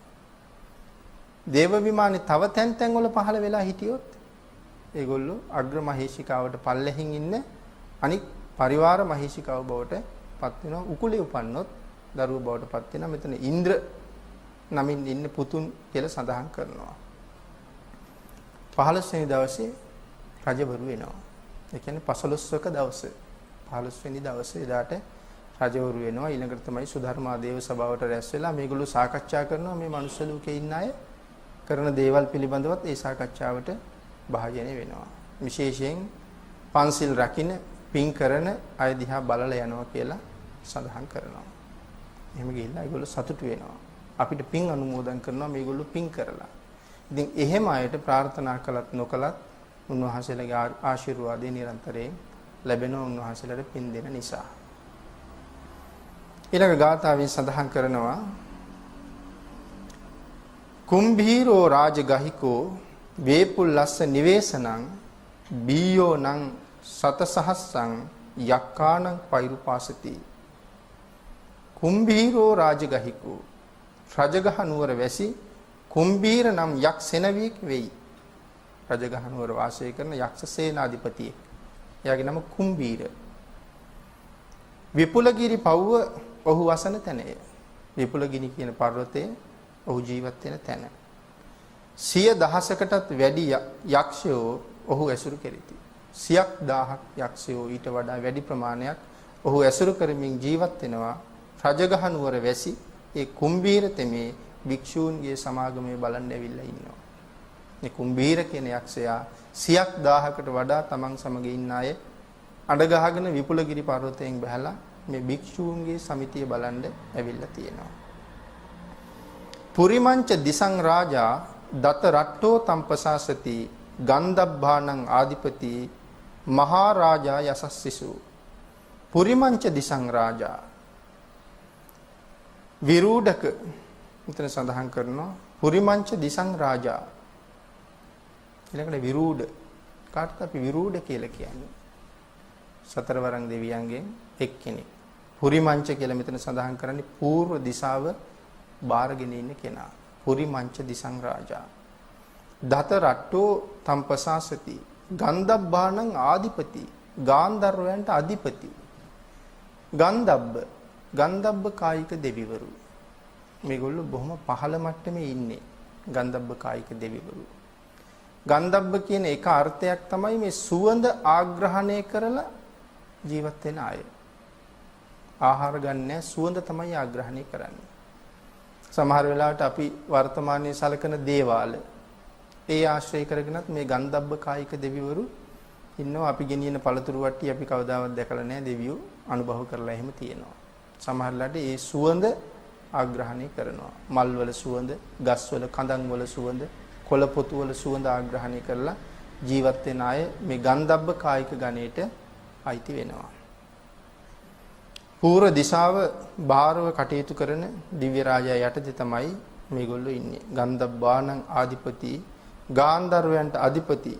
දේව විමානේ තව තැන් තැන් වල පහළ වෙලා හිටියොත් ඒගොල්ලෝ අග්‍රමහේශිකාවට පල්ලෙහින් ඉන්න අනික් පරිවාර මහේශිකාව බවට පත් වෙනවා. උකුලේ උපන්නොත් දරුවෝ බවට පත් වෙනවා. මෙතන ඉන්ද්‍ර නමින් ඉන්න පුතුන් කියලා සඳහන් කරනවා. 15 වෙනි දවසේ රජවරු වෙනවා. ඒ කියන්නේ 15ක දවසේ 15 වෙනි දවසේ එදාට රජවරු වෙනවා. ඊළඟට තමයි සුධර්මා දේව සභාවට රැස් වෙලා මේගොල්ලෝ සාකච්ඡා කරනවා මේ මනුස්ස ලෝකේ ඉන්න අය කරන දේවල් පිළිබඳවත් ඒ සාකච්ඡාවට භාජනය වෙනවා. විශේෂයෙන් පන්සිල් රකින්න පින් කරන අය දිහා බලලා යනවා කියලා සඳහන් කරනවා. එහෙම ගිහිල්ලා ඒගොල්ලෝ සතුටු වෙනවා. අපිට පින් අනුමෝදන් කරනවා මේගොල්ලෝ පින් කරලා. ඉතින් එහෙම අයට ප්‍රාර්ථනා කළත් නොකළත් උන්වහන්සේලාගේ ආශිර්වාදය නිරන්තරයෙන් ලැබෙනවා උන්වහන්සේලාට පින් දෙන නිසා. ඊළඟ ගාථාවෙන් සඳහන් කරනවා කුම්භීරෝ රාජගහිකෝ වේපුල්ලස්ස නිවේසනං බීයෝ නං සතසහස්සං යක්කානං පෛරුපාසති. කුම්භීරෝ රාජගහිකෝ රජගහ නුවර වැසි කුම්භීර නම් යක් සෙනවියෙක් වෙයි. රජගහ නුවර වාසය කරන යක්ෂ සේනාධිපතියෙක්. එයාගේ නම කුම්භීර. විපුලගිරි පව්ව ඔහු වසන තැනය. විපුලගිනි කියන පර්වතයේ ඔහු ජීවත් වෙන තැන. 100,000කටත් වැඩි යක්ෂයෝ ඔහු ඇසුරු කෙරිති. 100,000ක් යක්ෂයෝ ඊට වඩා වැඩි ප්‍රමාණයක් ඔහු ඇසුරු කරමින් ජීවත් වෙනවා. රජගහ නුවර වැසි ඒ කුම්භීර තෙමේ භික්ෂූන්ගේ සමාගමේ බලන්න ඇවිල්ලා ඉන්නවා. මේ කුම්භීර කියන යක්ෂයා 100,000කට වඩා තමන් සමග ඉන්න අය අඬ ගහගෙන විපුලගිරි පර්වතයෙන් බහලා මේ භික්ෂූන්ගේ සමිතිය බලන්න ඇවිල්ලා තියෙනවා. පුරිමංච දිසං රාජා දත රට්ටෝ තම්පසාසති ගන්ධබ්බානං ආදිපති මහා රාජා යසස්සිසු. පුරිමංච දිසං රාජා විරූඩක උතන සඳහන් කරනවා පුරිමංච දිසං රාජා. ඊළඟට විරූඩ කාටද අපි විරූඩ කියලා කියන්නේ? සතරවරන් දෙවියන්ගෙන් එක්කෙනෙක්. පුරිමංච කියලා මෙතන සඳහන් කරන්නේ పూర్ව දිශාව බාරගෙන ඉන්න කෙනා. පුරිමංච දිසං රාජා. දත රට්ටෝ තම්පසාසති ගන්ධබ්බානං ආදිපති ගාන්ධර්වයන්ට අධිපති. ගන්ධබ්බ කායික දෙවිවරු. මේගොල්ලෝ බොහොම පහළ මට්ටමේ ඉන්නේ. ගන්ධබ්බ කායික දෙවිවරු. ගන්ධබ්බ කියන එක අර්ථයක් තමයි මේ සුවඳ ආග්‍රහණය කරලා ජීවත් වෙන අය. ආහාර ගන්න සුවඳ තමයි ආග්‍රහණය කරන්නේ. සමහර වෙලාවට අපි වර්තමානයේ සලකන දේවාල ඒ ආශ්‍රය කරගෙනත් මේ ගන්ධබ්බ කායික දෙවිවරු ඉන්නවා. අපි ගෙනියන පළතුරු වට්ටි අපි කවදාවත් දැකලා නැහැ. දෙවියෝ අනුභව කරලා එහෙම තියෙනවා. සමහරලාට ඒ සුවඳ ආග්‍රහණය කරනවා. මල් වල සුවඳ, ගස් වල කඳන් වල සුවඳ, කොළ පොතු වල සුවඳ ආග්‍රහණය කරලා ජීවත් වෙන අය මේ ගන්ධබ්බ කායික ගණයට අයිති වෙනවා. පූර්ව දිශාව බාරව කටයුතු කරන දිව්‍ය රාජයා යටතේ තමයි මේගොල්ලෝ ඉන්නේ. ගන්ධබ්බානං ආදිපති ගාන්ධර්වයන්ට අධිපති.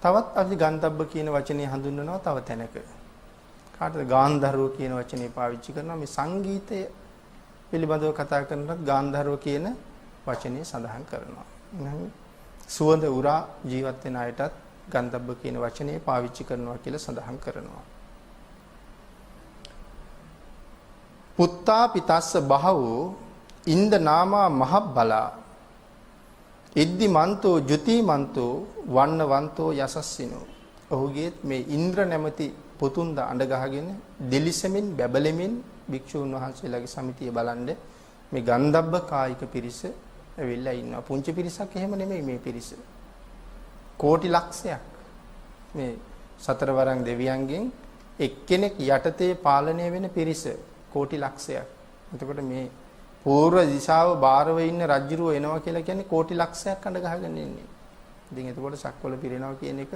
තවත් අපි ගන්ධබ්බ කියන වචනේ හඳුන්වනවා තව තැනක. කාටද ගාන්ධර්ව කියන වචනේ පාවිච්චි කරනවා? මේ සංගීතය පිළිබඳව කතා කරනකොට ගාන්ධර්ව කියන වචනේ සඳහන් කරනවා. සුවඳ උරා ජීවත් වෙන අයටත් ගන්ධබ්බ කියන වචනේ පාවිච්චි කරනවා කියලා සඳහන් කරනවා. පුත්තා පිතස්ස බහවෝ ඉන්ද නාමා මහබ්බලා ඉද්දි මන්තෝ ජුති මන්තෝ වන්නවන්තෝ යසස්සිනෝ. ඔහුගේ මේ ඉන්ද්‍ර නැමැති පුතුන්ද අඬ ගහගෙන දෙලිසෙමින් බැබලෙමින් භික්ෂුන් වහන්සේලාගේ සමිතිය බලන්න මේ ගන්ධබ්බ කායික පිරිස ඇවිල්ලා ඉන්නවා. පුංචි පිරිසක් එහෙම නෙමෙයි මේ පිරිස. කෝටි ලක්ෂයක් මේ සතරවරන් දෙවියන්ගෙන් එක්කෙනෙක් යටතේ පාලනය වෙන පිරිස කෝටි ලක්ෂයක්. එතකොට මේ పూర్ව දිශාව බාරව ඉන්න රජුරෝ එනවා කියලා කියන්නේ කෝටි ලක්ෂයක් අඬ ගහගෙන ඉන්නේ. ඉතින් එතකොට සක්වල පිරෙනවා කියන එක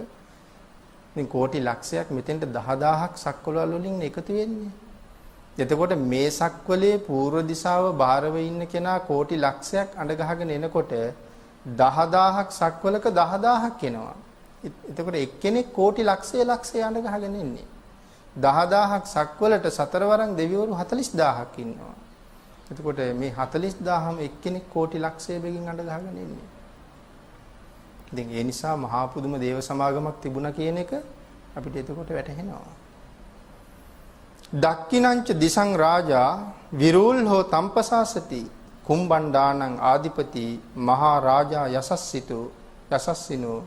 ඉතින් කෝටි ලක්ෂයක් මෙතෙන්ට 10000ක් සක්වල වලින් එකතු වෙන්නේ. එතකොට මේ සක්වලේ పూర్ව දිශාව බාරව ඉන්න කෙනා කෝටි ලක්ෂයක් අඬ ගහගෙන එනකොට 10000ක් සක්වලක 10000ක් එනවා. එතකොට එක්කෙනෙක් කෝටි ලක්ෂය අඬ ගහගෙන ඉන්නේ. 10000ක් සක්වලට සතරවරන් දෙවිවරු 40000ක් ඉන්නවා. එතකොට මේ 40000ම එක්කෙනෙක් කෝටි ලක්ෂය බෙගින් අඬ ගහගෙන ඉන්නේ. ඉතින් ඒ නිසා මහා පුදුම දේව සමාගමක් තිබුණා කියන එක අපිට එතකොට වැටහෙනවා. දක්ඛිනංච දිසං රාජා විරූල්හෝ තම්පසාසති කුම්බණ්ඩානං ආදිපති මහා රාජා යසස්සිනෝ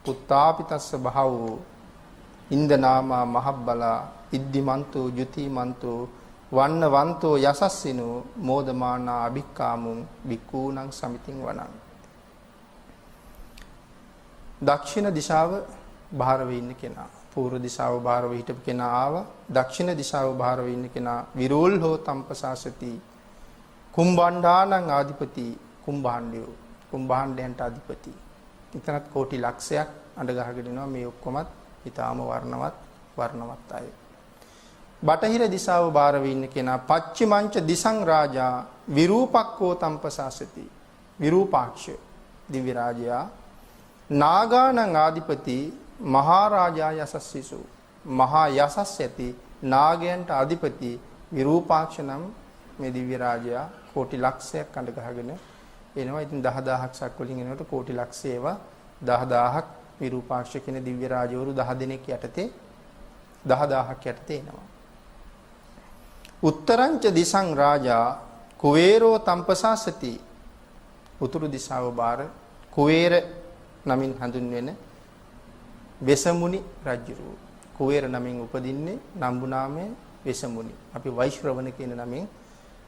පුත්තාපිතස්ස බහවෝ ඉන්දනාමා මහබ්බලා ඉද්දිමන්තෝ ජුතිමන්තෝ වන්නවන්තෝ යසස්සිනෝ මෝදමානා අභික්කාමුං බික්කූණං සමිතින් වනං. දක්ෂිණ දිශාව බාරව ඉන්න කෙනා, පූර්ව දිශාව බාරව හිටපු කෙනා ආවා. දක්ෂිණ දිශාව බාරව ඉන්න කෙනා විරෝල්හෝ තම්පසාසති කුම්බණ්ඩානං ආදිපති කුම්භාණ්ඩයන්ට අධිපති. ඉතනත් කෝටි ලක්ෂයක් අඬ ගහගෙන ඉනවා. මේ ඔක්කොමත් ඊටාම වර්ණවත් අය. බටහිර දිසාව බාර වෙන්න කෙනා පච්චිමංච දිසං රාජා විරූපක්කෝ තම්පසාසති. විරූපාක්ෂ දිව්‍ය රාජයා නාගානං ආධිපති මහරජා යසස්සිසු. මහා යසස් ඇති නාගයන්ට අධිපති විරූපාක්ෂ නම් මේ දිව්‍ය රාජයා කෝටි ලක්ෂයක් අඬ ගහගෙන එනවා. ඉතින් 10000ක් සක් වලින් එනකොට කෝටි ලක්ෂ ඒවා 10000ක් විරූපාක්ෂ කියන දිව්‍ය රාජවරු 10 දෙනෙක් යටතේ 10000ක් යටතේ එනවා. උත්තරංච දිසං රාජා කුවේරෝ තම්පසාසති. උතුරු දිසාව බාර කුවේර නමින් හඳුන්වන වෙසමුනි රජුරු. කුවේර නමින් උපදින්නේ නම්බුනාමේ වෙසමුනි. අපි වෛශ්‍රවණ කියන නමින්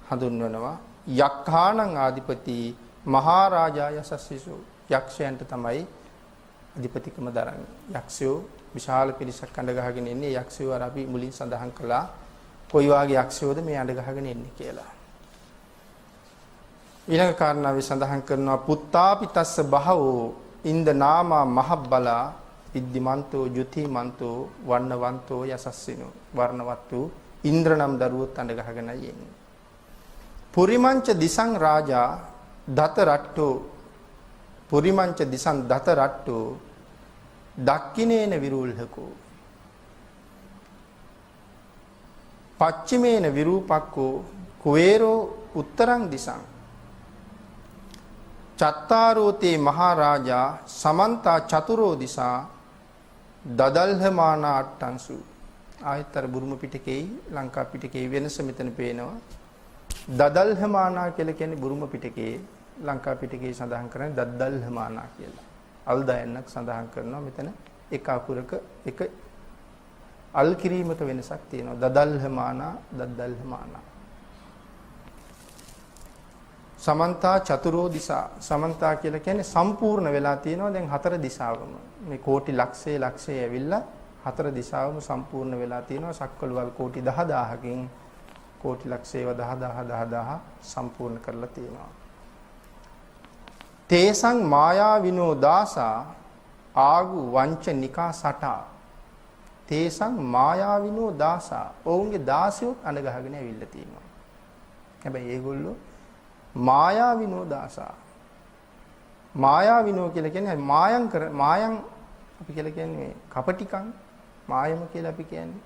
හඳුන්වනවා. යක්ඛානං ආධිපති මහරජා යසස්සිසු. යක්ෂයන්ට තමයි අධිපතිකම දරන්නේ. යක්ෂයෝ විශාල පිරිසක් අඬ ගහගෙන ඉන්නේ. යක්ෂයෝ අර අපි මුලින් සඳහන් කළා කොයි වාගේ යක්ෂයෝද මේ අඬ ගහගෙන ඉන්නේ කියලා. ඊළඟ කාරණාවේ සඳහන් කරනවා පුත්තාපි තස්ස බහවෝ ඉන්ද නාමා මහබ්බලා ඉද්දිමන්තෝ ජුතිමන්තෝ වර්ණවන්තෝ යසස්සිනෝ. වර්ණවත් වූ ඉන්ද්‍ර නම් දරුවොත් අඬ ගහගෙනයි එන්නේ. පුරිමංච දිසං රාජා දත රට්ටෝ. පුරිමංච දිසං දත රට්ටෝ දක්ඛිනේන විරූල්හකෝ. පච්චිමේන විරූපක්කෝ කුවේරෝ උත්තරං දිසං. චත්තාරෝතේ මහරජා සමන්තා චතුරෝ දිසා දදල්හමානා අට්ටංසු. ආයතර බුරුම පිටකේ ලංකා පිටකේ වෙනස මෙතන පේනවා. දදල්හමානා කියලා කියන්නේ බුරුම පිටකේ ලංකා පිටකේ සඳහන් කරන්නේ දදල්හමානා කියලා. අල්දයන්ක් සඳහන් කරනවා මෙතන එක අකුරක එක අල් කිරීමක වෙනසක් තියෙනවා. දදල්හමානා දදල්හමානා. සමන්තා චතුරෝ දිසා. සමන්තා කියලා කියන්නේ සම්පූර්ණ වෙලා තියෙනවා දැන් හතර දිසාවම. මේ කෝටි ලක්ෂය ඇවිල්ලා හතර දිසාවම සම්පූර්ණ වෙලා තියෙනවා. සක්වලවල් කෝටි 10000කින් කෝටි ලක්ෂයව 10000 සම්පූර්ණ කරලා තියෙනවා. තේසං මායා විනෝ දාසා ආගු වංචනිකා සටා. තේසං මායා විනෝ දාසා. ඔවුන්ගේ දාසියොත් අඬ ගහගෙන ඇවිල්ලා තියෙනවා. හැබැයි ඒගොල්ලෝ මායා විනෝ දාසා. මායා විනෝ කියලා කියන්නේ මායම් අපි කියලා කියන්නේ කපටිකම්. මායම කියලා අපි කියන්නේ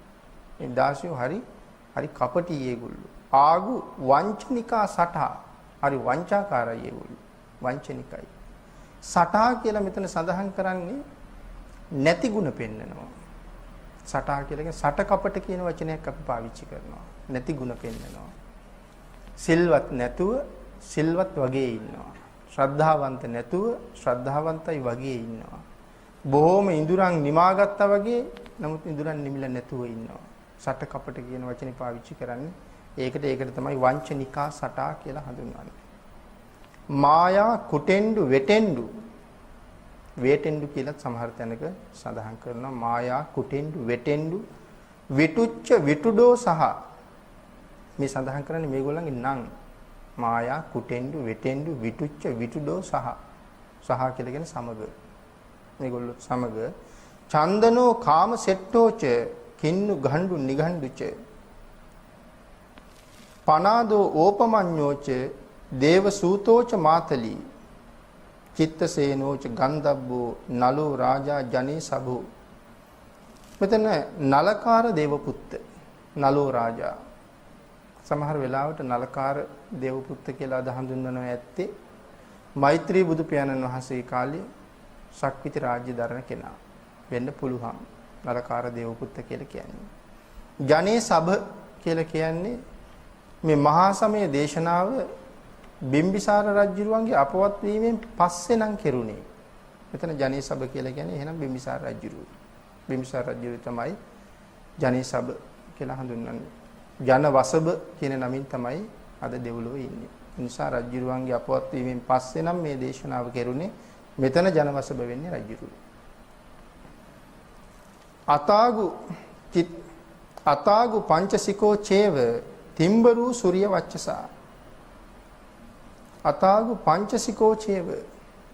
මේ දාසියෝ හරි කපටි ඒගොල්ලෝ. ආගු වංචනිකා සටා. හරි වංචාකාරයි ඒගොල්ලෝ. වංචනිකයි. සටා කියලා මෙතන සඳහන් කරන්නේ නැති ಗುಣ පෙන්නනවා. සටා කියලා කියන්නේ සට කපට කියන වචනයක් අපි පාවිච්චි කරනවා. නැති ಗುಣ පෙන්නනවා. සිල්වත් නැතුව සිල්වත් වගේ ඉන්නවා. ශ්‍රද්ධාවන්ත නැතුව ශ්‍රද්ධාවන්තයි වගේ ඉන්නවා. බොහොම ඉඳුරන් නිමාගත්තා වගේ නමුත් ඉඳුරන් නිමිලා නැතුව ඉන්නවා. සට කපට කියන වචනේ පාවිච්චි කරන්නේ. ඒකට තමයි වංචනිකා සටා කියලා හඳුන්වන්නේ. මායා කුටෙන්ඩු වෙටෙන්ඩු. වේටෙන්ඩු කියලා සමහර තැනක සඳහන් කරනවා. මායා කුටෙන්ඩු වෙටෙන්ඩු විටුච්ච විටුඩෝ සහ මේ සඳහන් කරන්නේ මේගොල්ලන්ගේ නම්. මායා කුටෙන්ඩු වෙටෙන්ඩු විටුච්ච විටුඩෝ සහ කියලා කියන්නේ සමග. මේගොල්ලෝ සමග චන්දනෝ කාම සෙට්ටෝච කින්නු ගණ්ඩු නිගණ්ඩුච පනාදෝ ඕපමඤ්ඤෝච දේව සූතෝච මාතලී චිත්තසේනෝච ගන්ධබ්බෝ නලෝ රාජා ජනේ සබෝ. මෙතන නලකාර දේවපුත්ත නලෝ රාජා. සමහර වෙලාවට නලකාර දේවපුත්ත කියලා අද හඳුන්වනවා ඇත්තේ මෛත්‍රී බුදු පියාණන් වහන්සේ කාලේ ශක්විති රාජ්‍ය දරන කෙනා වෙන්න පුළුවන්. නලකාර දේවපුත්ත කියලා කියන්නේ. ජනේ සබ කියලා කියන්නේ මේ මහා සමය දේශනාව බිම්බිසාර රජුරුවන්ගේ අපවත් වීමෙන් පස්සේ නම් කෙරුණේ. මෙතන ජනේ සබ කියලා කියන්නේ එහෙනම් බිම්බිසාර රජුරුව. බිම්බිසාර රජුරුව තමයි ජනේ සබ කියලා හඳුන්වන්නේ. ජන වසබ කියන නමින් තමයි අද දෙව්ලොවේ ඉන්නේ. ඒ නිසා රජුරුවන්ගේ අපවත් වීමෙන් පස්සේ නම් මේ දේශනාව කෙරුණේ. මෙතන ජන වසබ වෙන්නේ රජුරුව. අතාගු පංචසිකෝ චේව තිම්බරු සූර්ය වච්චසා. අතාගු පංචසිකෝ චේව.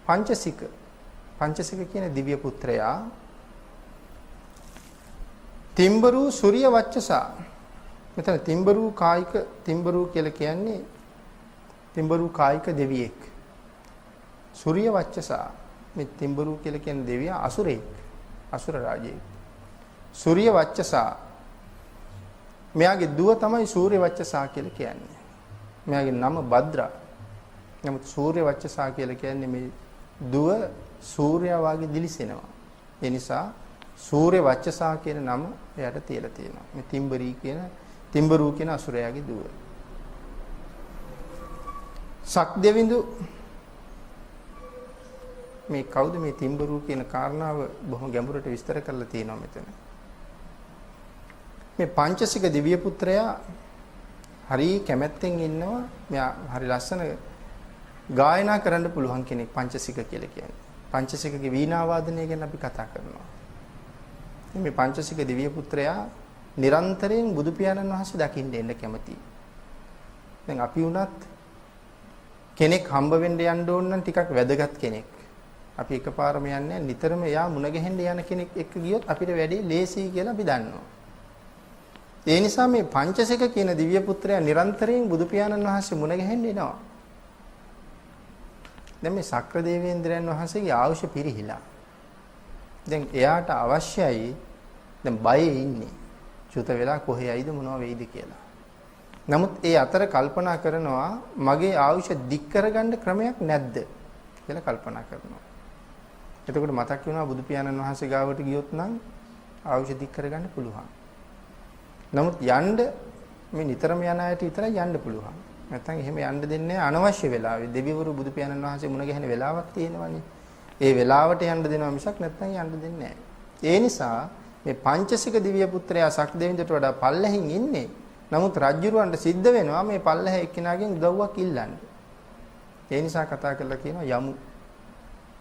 පංචසික කියන දිව්‍ය පුත්‍රයා තිම්බරු සූර්ය වච්චසා. මෙතන තිම්බරු කායික තිම්බරු කියලා කියන්නේ තිම්බරු කායික දෙවියෙක්. සූර්ය වච්චසා. මේ තිම්බරු කියලා කියන්නේ දෙවියා අසුරෙක්. අසුර රාජයෙක්. සූර්ය වච්චසා. මෙයාගේ දුව තමයි සූර්ය වච්චසා කියලා කියන්නේ. මෙයාගේ නම භද්‍රා. නමුත් සූර්ය වච්චසා කියලා කියන්නේ මේ දුව සූර්යයා වගේ දිලිසෙනවා. ඒ නිසා සූර්ය වච්චසා කියන නම එයාට තියලා තියෙනවා. මේ තිම්බරු කියන අසුරයාගේ දුව. සක්දෙවිඳු මේ කවුද මේ තිම්බරු කියන කාරණාව බොහොම ගැඹුරට විස්තර කරලා තියෙනවා මෙතන. මේ පංචසික දිව්‍ය පුත්‍රයා හරි කැමැත්තෙන් ඉන්නවා. මෙයා හරි ලස්සන ගායනා කරන්න පුළුවන් කෙනෙක් පංචසික කියලා කියන්නේ. පංචසිකගේ වීණා වාදනය ගැන අපි කතා කරනවා. මේ පංචසික දිව්‍ය පුත්‍රයා නිරන්තරයෙන් බුදු පියාණන් වහන්සේ දකින්න එන්න කැමතියි. දැන් අපි වුණත් කෙනෙක් හම්බ වෙන්න යන්න ඕන නම් ටිකක් වැදගත් කෙනෙක්. අපි එකපාරම යන්නේ නිතරම යා මුණ ගැහෙන්න යන කෙනෙක් එක්ක ගියොත් අපිට වැඩේ ලේසියි කියලා අපි දන්නවා. ඒ නිසා මේ පංචසික කියන දිව්‍ය පුත්‍රයා නිරන්තරයෙන් බුදු පියාණන් වහන්සේ මුණ ගැහෙන්න එනවා. දැන් මේ ශක්‍ර දේවේන්ද්‍රයන් වහන්සේගේ ආයුෂ පිරිහිලා. දැන් එයාට අවශ්‍යයි දැන් බයේ ඉන්නේ. චුත වෙලා කොහේ යයිද මොනව වෙයිද කියලා. නමුත් ඒ අතර කල්පනා කරනවා මගේ ආයුෂ දික් කරගන්න ක්‍රමයක් නැද්ද කියලා කල්පනා කරනවා. එතකොට මතක් වෙනවා බුදු පියාණන් වහන්සේ ගාවට ගියොත් නම් ආයුෂ දික් කරගන්න පුළුවන්. නමුත් යන්න මේ නිතරම යන අයට විතරයි යන්න පුළුවන්. නැත්නම් එහෙම යන්න දෙන්නේ අනවශ්‍ය වෙලාවෙ. දෙවිවරු බුදු පියාණන් වහන්සේ මුණ ගැහෙන වෙලාවක් තියෙනවනේ. ඒ වෙලාවට යන්න දෙනවා මිසක් නැත්නම් යන්න දෙන්නේ නැහැ. ඒ නිසා මේ පංචසික දිව්‍ය පුත්‍රයා සක්දෙවිඳට වඩා පල්ලෙහින් ඉන්නේ. නමුත් රජුරවන්ට සිද්ධ වෙනවා මේ පල්ලෙහ එක්කිනාගෙන් උදව්වක් ඉල්ලන්න. ඒ නිසා කතා කරලා කියනවා යමු.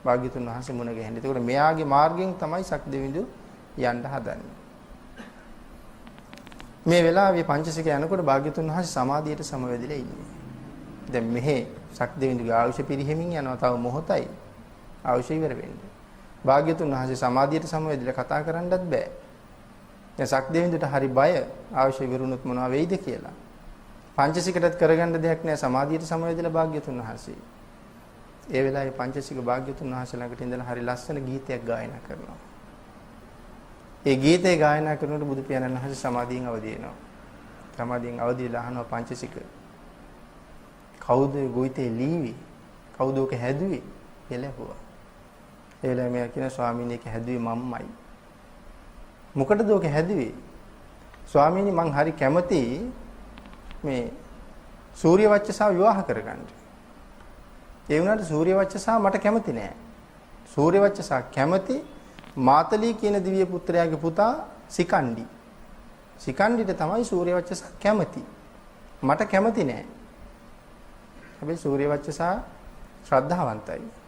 භාග්‍යතුන් වහන්සේ මුණ ගැහෙන්න. ඒකට මෙයාගේ මාර්ගයෙන් තමයි සක්දෙවිඳු යන්න හදන්නේ. මේ වෙලාවේ පංචසික යනකොට භාග්‍යතුන් වහන්සේ සමාධියට සමවැදිලා ඉන්නේ. දැන් මෙහි සක්දෙවිඳුගේ ආයුෂ පිරිහෙමින් යනවා. තව මොහොතයි ආයුෂ ඉවර වෙන්නේ. භාග්‍යතුන් වහන්සේ සමාධියට සමවැදිලා කතා කරන්නත් බෑ. දැන් සක්දෙවිඳුට හරි බය ආයුෂ ඉවරුනොත් මොනවා වෙයිද කියලා. පංචසිකටත් කරගන්න දෙයක් නෑ සමාධියට සමවැදිලා භාග්‍යතුන් වහන්සේ. ඒ වෙලාවේ පංචසික භාග්‍යතුන් වහන්සේ ළඟට ඉඳලා හරි ලස්සන ගීතයක් ගායනා කරනවා. ඒ ගීතය ගායනා කරනකොට බුදු පියාණන් වහන්සේ සමාධියෙන් අවදි වෙනවා. සමාධියෙන් අවදි වෙලා අහනවා පංචසික කවුද ගොයිතේ ලීවි? කවුද ඔක හැදුවේ? කියලා ඇහුවා. ඒ වෙලාවේ මෙයා කියන ස්වාමීනි ඒක හැදුවේ මම්මයි. මොකටද ඔක හැදුවේ? ස්වාමීනි මං හරි කැමති මේ සූර්ය වච්චසා විවාහ කරගන්න. ඒ වුණාට සූර්ය වච්චසා මට කැමති නෑ. සූර්ය වච්චසා කැමති මාතලී කියන දිව්‍ය පුත්‍රයාගේ පුතා සිකණ්ඩි. සිකණ්ඩිට තමයි සූර්ය වච්චසා කැමති. මට කැමති නෑ. හැබැයි සූර්ය වච්චසා ශ්‍රද්ධාවන්තයි.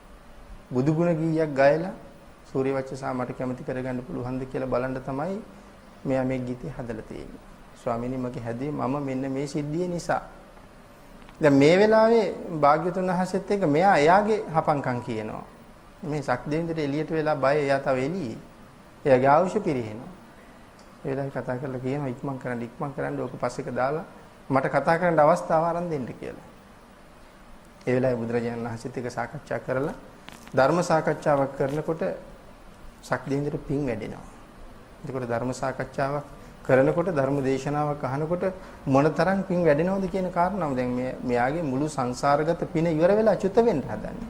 බුදු ගුණ ගීයක් ගයලා සූර්ය වච්චසා මට කැමති කරගන්න පුළුවන්ද කියලා බලන්න තමයි මෙයා මේ ගීතය හදලා තියෙන්නේ. ස්වාමීනි මගේ හැදී මම මෙන්න මේ සිද්ධිය නිසා. දැන් මේ වෙලාවේ භාග්‍යතුන් වහන්සේත් එක්ක මෙයා එයාගේ හපංකම් කියනවා. මේ සක්දෙවිඳට එළියට වෙලා බය එයා තව එළියේ. එයාගේ ආයුෂ පිරිහෙනවා. ඒ වෙලාවේ කතා කරලා කියනවා ඉක්මන් කරන්න ඕක පස්සෙක දාලා මට කතා කරන්න අවස්ථාව ආරම්භ දෙන්න කියලා. ඒ වෙලාවේ බුදුරජාණන් වහන්සේත් එක්ක සාකච්ඡා කරලා ධර්ම සාකච්ඡාවක් කරනකොට සක්දෙවිඳට පිං වැඩෙනවා. එතකොට ධර්ම සාකච්ඡාවක් කරනකොට ධර්ම දේශනාවක් අහනකොට මොනතරම් පිං වැඩෙනවද කියන කාරණාව දැන් මෙයාගේ මුළු සංසාරගත පින ඉවර වෙලා චුත වෙන්න හදන්නේ.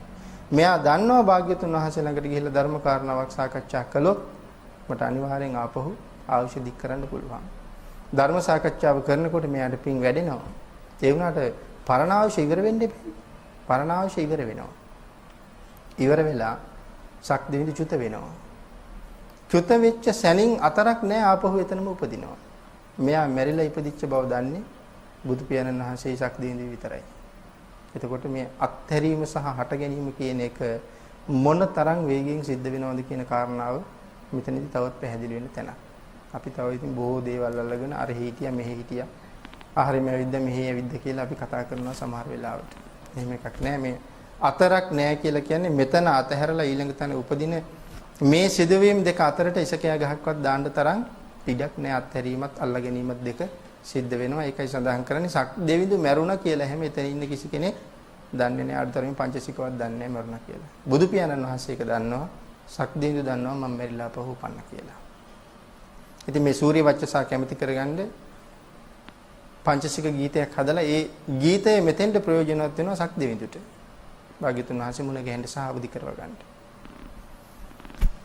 මෙයා දන්නවා භාග්‍යතුන් වහන්සේ ළඟට ගිහිල්ලා ධර්ම කාරණාවක් සාකච්ඡා කළොත් මට අනිවාර්යෙන් ආපහු අවශ්‍ය දික් කරන්න පුළුවන්. ධර්ම සාකච්ඡාව කරනකොට මෙයාට පිං වැඩෙනවා. ඒ වුණාට පරණාවශ්‍ය ඉවර වෙන්න එපා. පරණාවශ්‍ය ඉවර වෙනවා. ඉවර වෙලා සක්දෙවිඳු චුත වෙනවා. චුත වෙච්ච සැනින් අතරක් නැහැ ආපහු එතනම උපදිනවා. මෙයා මැරිලා ඉපදිච්ච බව දන්නේ බුදු පියාණන් වහන්සේ සක්දෙවිඳු විතරයි. එතකොට මේ අත්හැරීම සහ හට ගැනීම කියන එක මොන තරම් වේගයෙන් සිද්ධ වෙනවද කියන කාරණාව මෙතනදී තවත් පැහැදිලි වෙන තැනක්. අපි තව ඉතින් බොහෝ දේවල් අල්ලගෙන අර හිටියා මෙහෙ හිටියා. ආහාරෙම ඇවිද්ද මෙහෙ ඇවිද්ද කියලා අපි කතා කරනවා සමහර වෙලාවට. එහෙම එකක් නෑ මේ අතරක් නෑ කියලා කියන්නේ මෙතන අතහැරලා ඊළඟ තැන උපදින මේ සිදුවීම් දෙක අතරට ඉසකයා ගහක්වත් දාන්න තරම් ඉඩක් නැහැ අත්හැරීමත් අල්ලා ගැනීමත් දෙක සිද්ධ වෙනවා. ඒකයි සඳහන් කරන්නේ සක් දෙවිඳු මැරුණා කියලා හැම එතන ඉන්න කිසි කෙනෙක් දන්නේ නැහැ. අර්ධතරමින් පංචසිකවත් දන්නේ නැහැ මරුණා කියලා. බුදු පියාණන් වහන්සේ ඒක දන්නවා. සක් දෙවිඳු දන්නවා මම මැරිලා පහු උපන්න කියලා. ඉතින් මේ සූර්ය වච්චසා කැමති කරගන්න පංචසික ගීතයක් හදලා ඒ ගීතය මෙතෙන්ට ප්‍රයෝජනවත් වෙනවා සක් දෙවිඳුට. භාග්‍යතුන් වහන්සේ මුණ ගැහෙන්න සහ අවදි කරව ගන්න.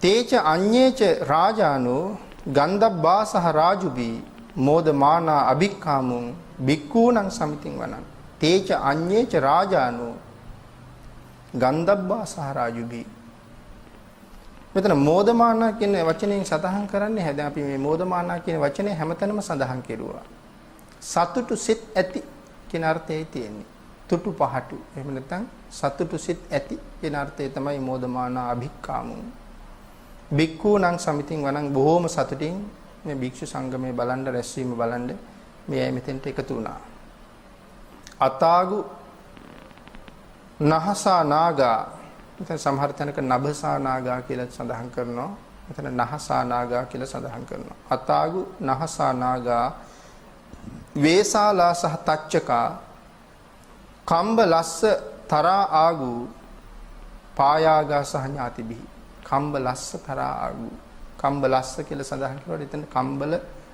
තේච අඤ්ඤේච රාජානෝ ගන්ධබ්බා සහ රාජුබී මෝදමානා අභික්ඛාමුං බික්ඛූණං සමිතින් වනං. තේච අඤ්ඤේච රාජානෝ ගන්ධබ්බා සහ රාජුබී. මෙතන මෝදමානා කියන වචනයෙන් සඳහන් කරන්නේ හැද අපි මේ මෝදමානා කියන වචනේ හැමතැනම සඳහන් කෙරුවා. සතුටු සිත් ඇති කියන අර්ථයයි තියෙන්නේ. තුටු පහටු. එහෙම නැත්නම් සතුටු සිත් ඇති කියන අර්ථය තමයි මෝදමානා අභික්ඛාමුං. බික්ඛූණං සමිතින් වනං බොහෝම සතුටින් මේ භික්ෂු සංගමයේ බලන්න රැස්වීම බලන්න මේ අය මෙතෙන්ට එකතු වුණා. අතාගු නහසා නාගා මෙතන සමහර තැනක නභසා නාගා කියලා සඳහන් කරනවා. මෙතන නහසා නාගා කියලා සඳහන් කරනවා. අතාගු නහසා නාගා වේසාලා සහ තච්චකා කම්බ ලස්ස තරා ආගු පායාගා සහ ඥාතිබිහි. කම්බ ලස්ස තරා ආගු කම්බ ලස්ස කියලා සඳහන් කරලා එතන කම්බල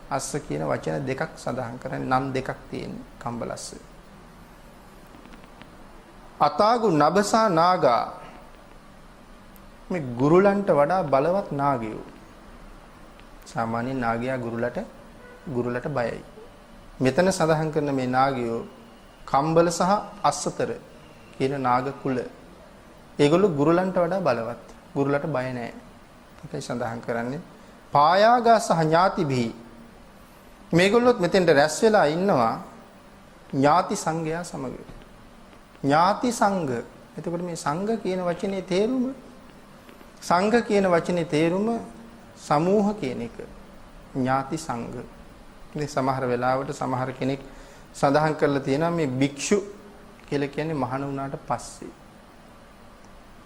අස්ස කියන වචන දෙකක් සඳහන් කරන්නේ නම් දෙකක් තියෙන කම්බ ලස්ස. අතාගු නබසා නාගා මේ ගුරුලන්ට වඩා බලවත් නාගයෝ. සාමාන්‍ය නාගයා ගුරුලට බයයි. මෙතන සඳහන් කරන මේ නාගයෝ කම්බල සහ අස්සතර කියන නාග කුල. ඒගොල්ලෝ ගුරුලන්ට වඩා බලවත්. ගුරුලට බය නැහැ. ඒකයි සඳහන් කරන්නේ. පායාගා සහ ඥාතිභි. මේගොල්ලොත් මෙතෙන්ට රැස් වෙලා ඉන්නවා ඥාති සංඝයා සමග. ඥාති සංඝ. එතකොට මේ සංඝ කියන වචනේ තේරුම සංඝ කියන වචනේ තේරුම සමූහ කියන එක. ඥාති සංඝ. මේ සමහර වෙලාවට සමහර කෙනෙක් සඳහන් කරලා තියෙනවා මේ භික්ෂු කියලා කියන්නේ මහණ වුණාට පස්සේ.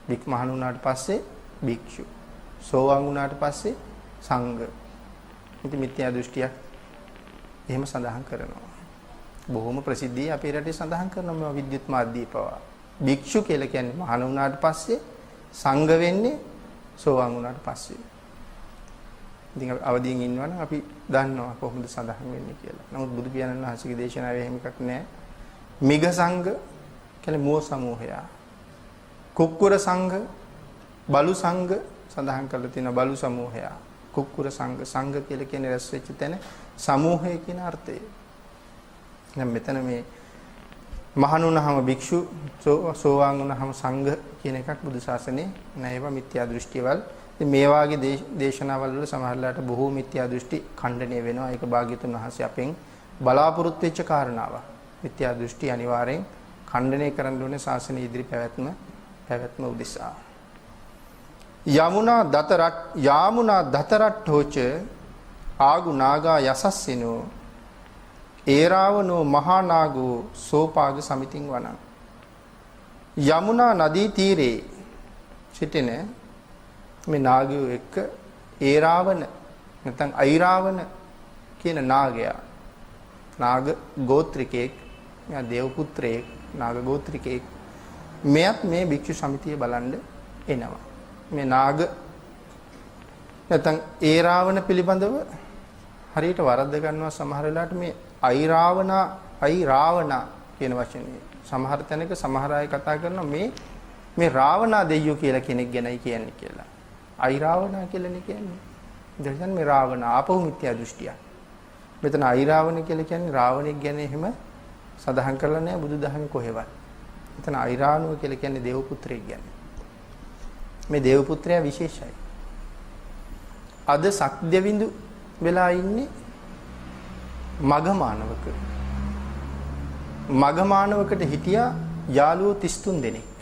මහණ වුණාට පස්සේ භික්ෂු. සෝවාන් වුණාට පස්සේ සංඝ. ඉතින් මිත්‍යා දෘෂ්ටියක් එහෙම සඳහන් කරනවා. බොහොම ප්‍රසිද්ධිය අපේ රටේ සඳහන් කරනවා විද්‍යුත් මාධ්‍යය පවා. භික්ෂු කියලා කියන්නේ මහණ වුණාට පස්සේ සංඝ වෙන්නේ සෝවාන් වුණාට පස්සේ. ඉතින් අවදීන් ඉන්නවනම් අපි දන්නවා කොහොමද සඳහන් වෙන්නේ කියලා. නමුත් බුදු පියාණන් වහන්සේගේ දේශනාවේ එහෙම එකක් නැහැ. මිග සංඝ කියන්නේ මුව සමූහය. කුක්කුර සංඝ, බලු සංඝ සඳහන් කරලා තියෙනවා බලු සමූහය. කුක්කුර සංඝ සංඝ කියලා කියන්නේ රැස් වෙච්ච තැන සමූහය කියන අර්ථය. දැන් මෙතන මේ මහණුනහම භික්ෂු සෝවාන් වුණහම සංඝ කියන එකක් බුදු ශාසනයේ නැහැ. ඒවා මිත්‍යා දෘෂ්ටිවල. ඉතින් මේ වාගේ දේශනාවල් වල සමහරලාට බොහෝ මිත්‍යා දෘෂ්ටි ඛණ්ඩණය වෙනවා. ඒක භාග්‍යතුන් වහන්සේ අපෙන් බලාපොරොත්තු වෙච්ච කාරණාවක්. මිත්‍යා දෘෂ්ටි අනිවාර්යෙන් ඛණ්ඩණය කරන්න ඕනේ ශාසනයේ ඉදිරි පැවැත්ම උදෙසා. යාමුනා දතරට්ඨෝච ආගු නාගා යසස්සිනෝ ඒරාවනෝ මහා නාගෝ සෝපාග සමිතින් වනං. යමුනා නදී තීරේ සිටින මේ නාගයෝ එක්ක ඒරාවන නැත්නම් අයිරාවන කියන නාගයා නාග ගෝත්‍රිකයෙක් මෙයා දේව පුත්‍රයෙක් නාග ගෝත්‍රිකයෙක් මෙයත් මේ භික්ෂු සමිතිය බලන්න එනවා. මේ නාග නැත්නම් ඒරාවන පිළිබඳව හරියට වරද්ද ගන්නවා සමහර වෙලාවට මේ අයිරාවනා කියන වචනේ. සමහර තැනක සමහර අය කතා කරනවා මේ රාවණා දෙයියෝ කියලා කෙනෙක් ගැනයි කියන්නේ කියලා. අයිරාවනා කියලානේ කියන්නේ. දැන් මේ රාවණා ආපහු මිත්‍යා දෘෂ්ටිය. මෙතන අයිරාවණ කියලා කියන්නේ රාවණෙක් ගැන එහෙම සඳහන් කරලා නැහැ බුදුදහමේ කොහෙවත්. මෙතන අයිරාවණුව කියලා කියන්නේ දේව පුත්‍රයෙක් ගැන. මේ දේව පුත්‍රයා විශේෂයි. අද සක්දෙවිඳු වෙලා ඉන්නේ මගමානවකට හිටියා යාළුවෝ 33 දෙනෙක්.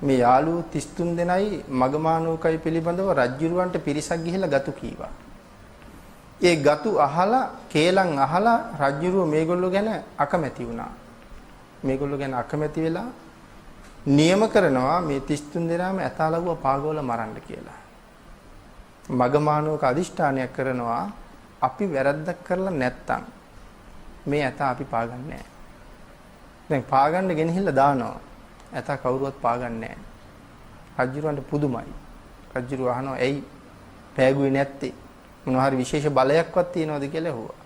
මේ යාළුවෝ 33 දෙනයි මගමානවකයි පිළිබඳව රජුරවන්ට පිරිසක් ගිහිල්ලා ගතු කීවා. ඒ ගතු අහලා කේලම් අහලා රජුරුව මේගොල්ලෝ ගැන අකමැති වුණා. මේගොල්ලෝ ගැන අකමැති වෙලා නියම කරනවා මේ 33 දෙනාම ඇතාලගුව පාගවල මරන්න කියලා. මගමානවක අදිෂ්ඨානයක් කරනවා අපි වැරද්දක් කරලා නැත්තම් මේ ඇත අපි පාගන්නේ නැහැ. දැන් පාගන්න ගෙනහිල්ලා දානවා. ඇත කවුරුවත් පාගන්නේ නැහැ. රජුරවන්ට පුදුමයි. රජුර අහනවා ඇයි පෑගුවේ නැත්තේ? මොනවා හරි විශේෂ බලයක්වත් තියනවද කියලා ඇහුවා.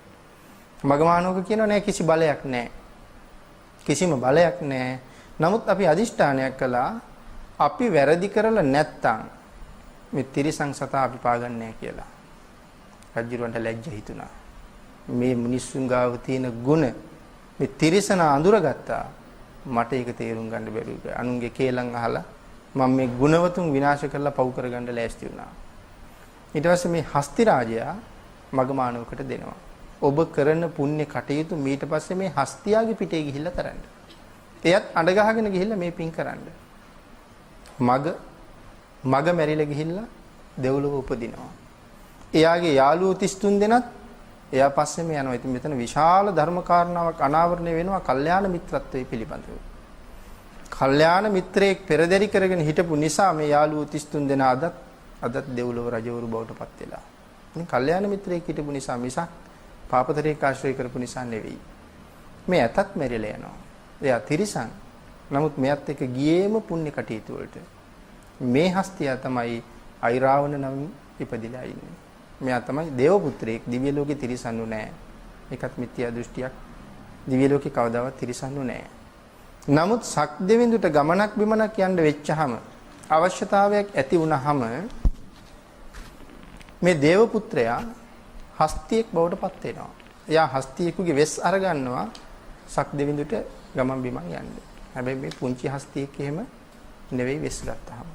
මගමානෝක කියනවා නෑ කිසි බලයක් නෑ. කිසිම බලයක් නෑ. නමුත් අපි අදිෂ්ඨානයක් කළා අපි වැරදි කරලා නැත්තම් මේ තිරිසන් සතා අපි පාගන්නේ නැහැ කියලා. රජුරවන්ට ලැජ්ජ හිතුණා. මේ මිනිස්සුන් ගාව තියෙන ගුණ මේ තිරිසන අඳුරගත්තා. මට ඒක තේරුම් ගන්න බැරි වුණා. අනුන්ගේ කේලම් අහලා මම මේ ගුණවතුන් විනාශ කරලා පව් කරගන්න ලෑස්ති වුණා. ඊට පස්සේ මේ හස්ති රාජයා මගමානවකට දෙනවා. ඔබ කරන පුණ්‍ය කටයුතු ඊට පස්සේ මේ හස්තියාගේ පිටේ ගිහිල්ලා කරන්න. එයත් අඬ ගහගෙන ගිහිල්ලා මේ පින් කරන්න. මග මැරිලා ගිහිල්ලා දෙව්ලොව උපදිනවා. එයාගේ යාළුවෝ 33 දෙනත් එයා පස්සේම යනවා. ඉතින් මෙතන විශාල ධර්ම කාරණාවක් අනාවරණය වෙනවා කල්යාණ මිත්‍රත්වයේ පිළිබඳව. කල්යාණ මිත්‍රයෙක් පෙරදරි කරගෙන හිටපු නිසා මේ යාළුවෝ 33 දෙනා අදත් දෙව්ලොව රජවරු බවට පත් වෙලා. ඉතින් කල්යාණ මිත්‍රයෙක් හිටපු නිසා මිසක් පාපතරේක ආශ්‍රය කරපු නිසා නෙවෙයි. මේ ඇතත් මැරිලා යනවා. එයා තිරිසන්. නමුත් මෙයත් එක්ක ගියේම පුණ්‍ය කටයුතු වලට. මේ හස්තියා තමයි අයිරාවණ නම් ඉපදිලා ඉන්නේ. මෙයා තමයි දේව පුත්‍රයෙක්. දිව්‍ය ලෝකේ තිරිසන්නු නෑ. ඒකත් මිත්‍යා දෘෂ්ටියක්. දිව්‍ය ලෝකේ කවදාවත් තිරිසන්නු නෑ. නමුත් සක්දෙවිඳුට ගමනක් බිමනක් යන්න වෙච්චහම අවශ්‍යතාවයක් ඇති වුණාම මේ දේව පුත්‍රයා හස්තියෙක් බවට පත් වෙනවා. එයා හස්තියෙකුගේ වෙස් අරගන්නවා සක්දෙවිඳුට ගමන් බිමන් යන්න. හැබැයි මේ පුංචි හස්තියෙක් එහෙම නෙවෙයි වෙස් ගත්තාම.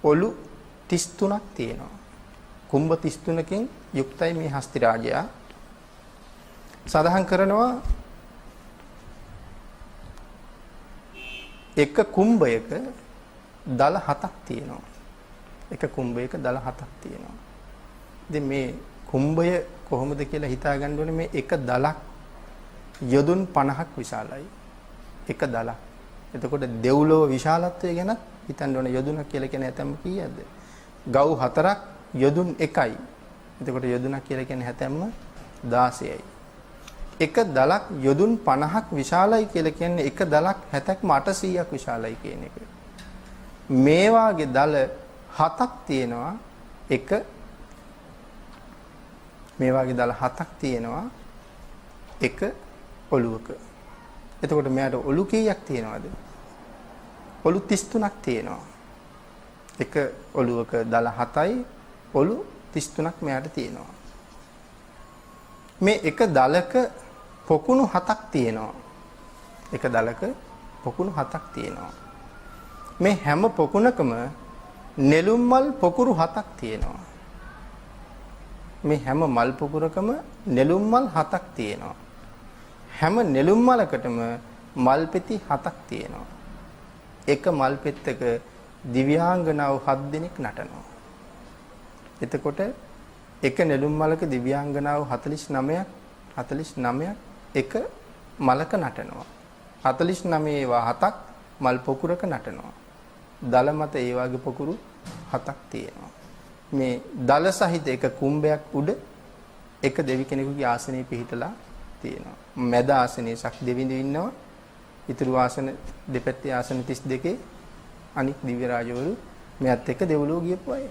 ඔලු 33ක් තියෙනවා. කුම්භ 33කින් යුක්තයි මේ හස්ති රාජයා. සඳහන් කරනවා එක කුම්භයක දල 7ක් තියෙනවා. එක කුම්භයක දල 7ක් තියෙනවා. ඉතින් මේ කුම්භය කොහොමද කියලා හිතා ගන්න ඕනේ මේ එක දලක් යොදුන් 50ක් විශාලයි. එක දලක්. එතකොට දෙව්ලොව විශාලත්වය ගැන හිතන්න ඕනේ යොදුනක් කියලා කියන හැතැම්ම කීයද? ගව් 4ක් යොදුන් 1යි. එතකොට යොදුනක් කියලා කියන්නේ හැතැම්ම 16යි. එක දලක් යොදුන් 50ක් විශාලයි කියලා කියන්නේ එක දලක් 70ක්ම 800ක් විශාලයි කියන එක. මේ වාගේ දල 7ක් තියෙනවා එක මේ වාගේ දල 7ක් තියෙනවා එක ඔලුවක. එතකොට මෙයාට ඔලු කීයක් තියෙනවද? ඔලු 33ක් තියෙනවා. එක ඔලුවක දල 7යි ඔලු 33ක් මෙයාට තියෙනවා. මේ එක දලක පොකුණු 7ක් තියෙනවා. එක දලක පොකුණු 7ක් තියෙනවා. මේ හැම පොකුණකම නෙළුම් මල් පොකුරු 7ක් තියෙනවා. මේ හැම මල් පොකුරකම නෙළුම් මල් 7ක් තියෙනවා. හැම නෙළුම් මලකටම මල් පෙති 7ක් තියෙනවා. එක මල් පෙත්තක දිව්‍යාංගනාව 7 දෙනෙක් නටනවා. එතකොට එක නෙළුම් මලක දිව්‍යාංගනාව 49ක් එක මලක නටනවා. 49 ඒවා 7ක් මල් පොකුරක නටනවා. දල මත ඒ වගේ පොකුරු 7ක් තියෙනවා. මේ දල සහිත එක කුම්භයක් උඩ එක දෙවි කෙනෙකුගේ ආසනයේ පිහිටලා තියෙනවා. මැද ආසනයේ සක්දෙවිඳු ඉන්නවා. ඉතුරු ආසන දෙපැත්තේ ආසන 32 අනික් දිව්‍ය රාජවරු මෙයත් එක්ක දෙව්ලොව ගියපු අය.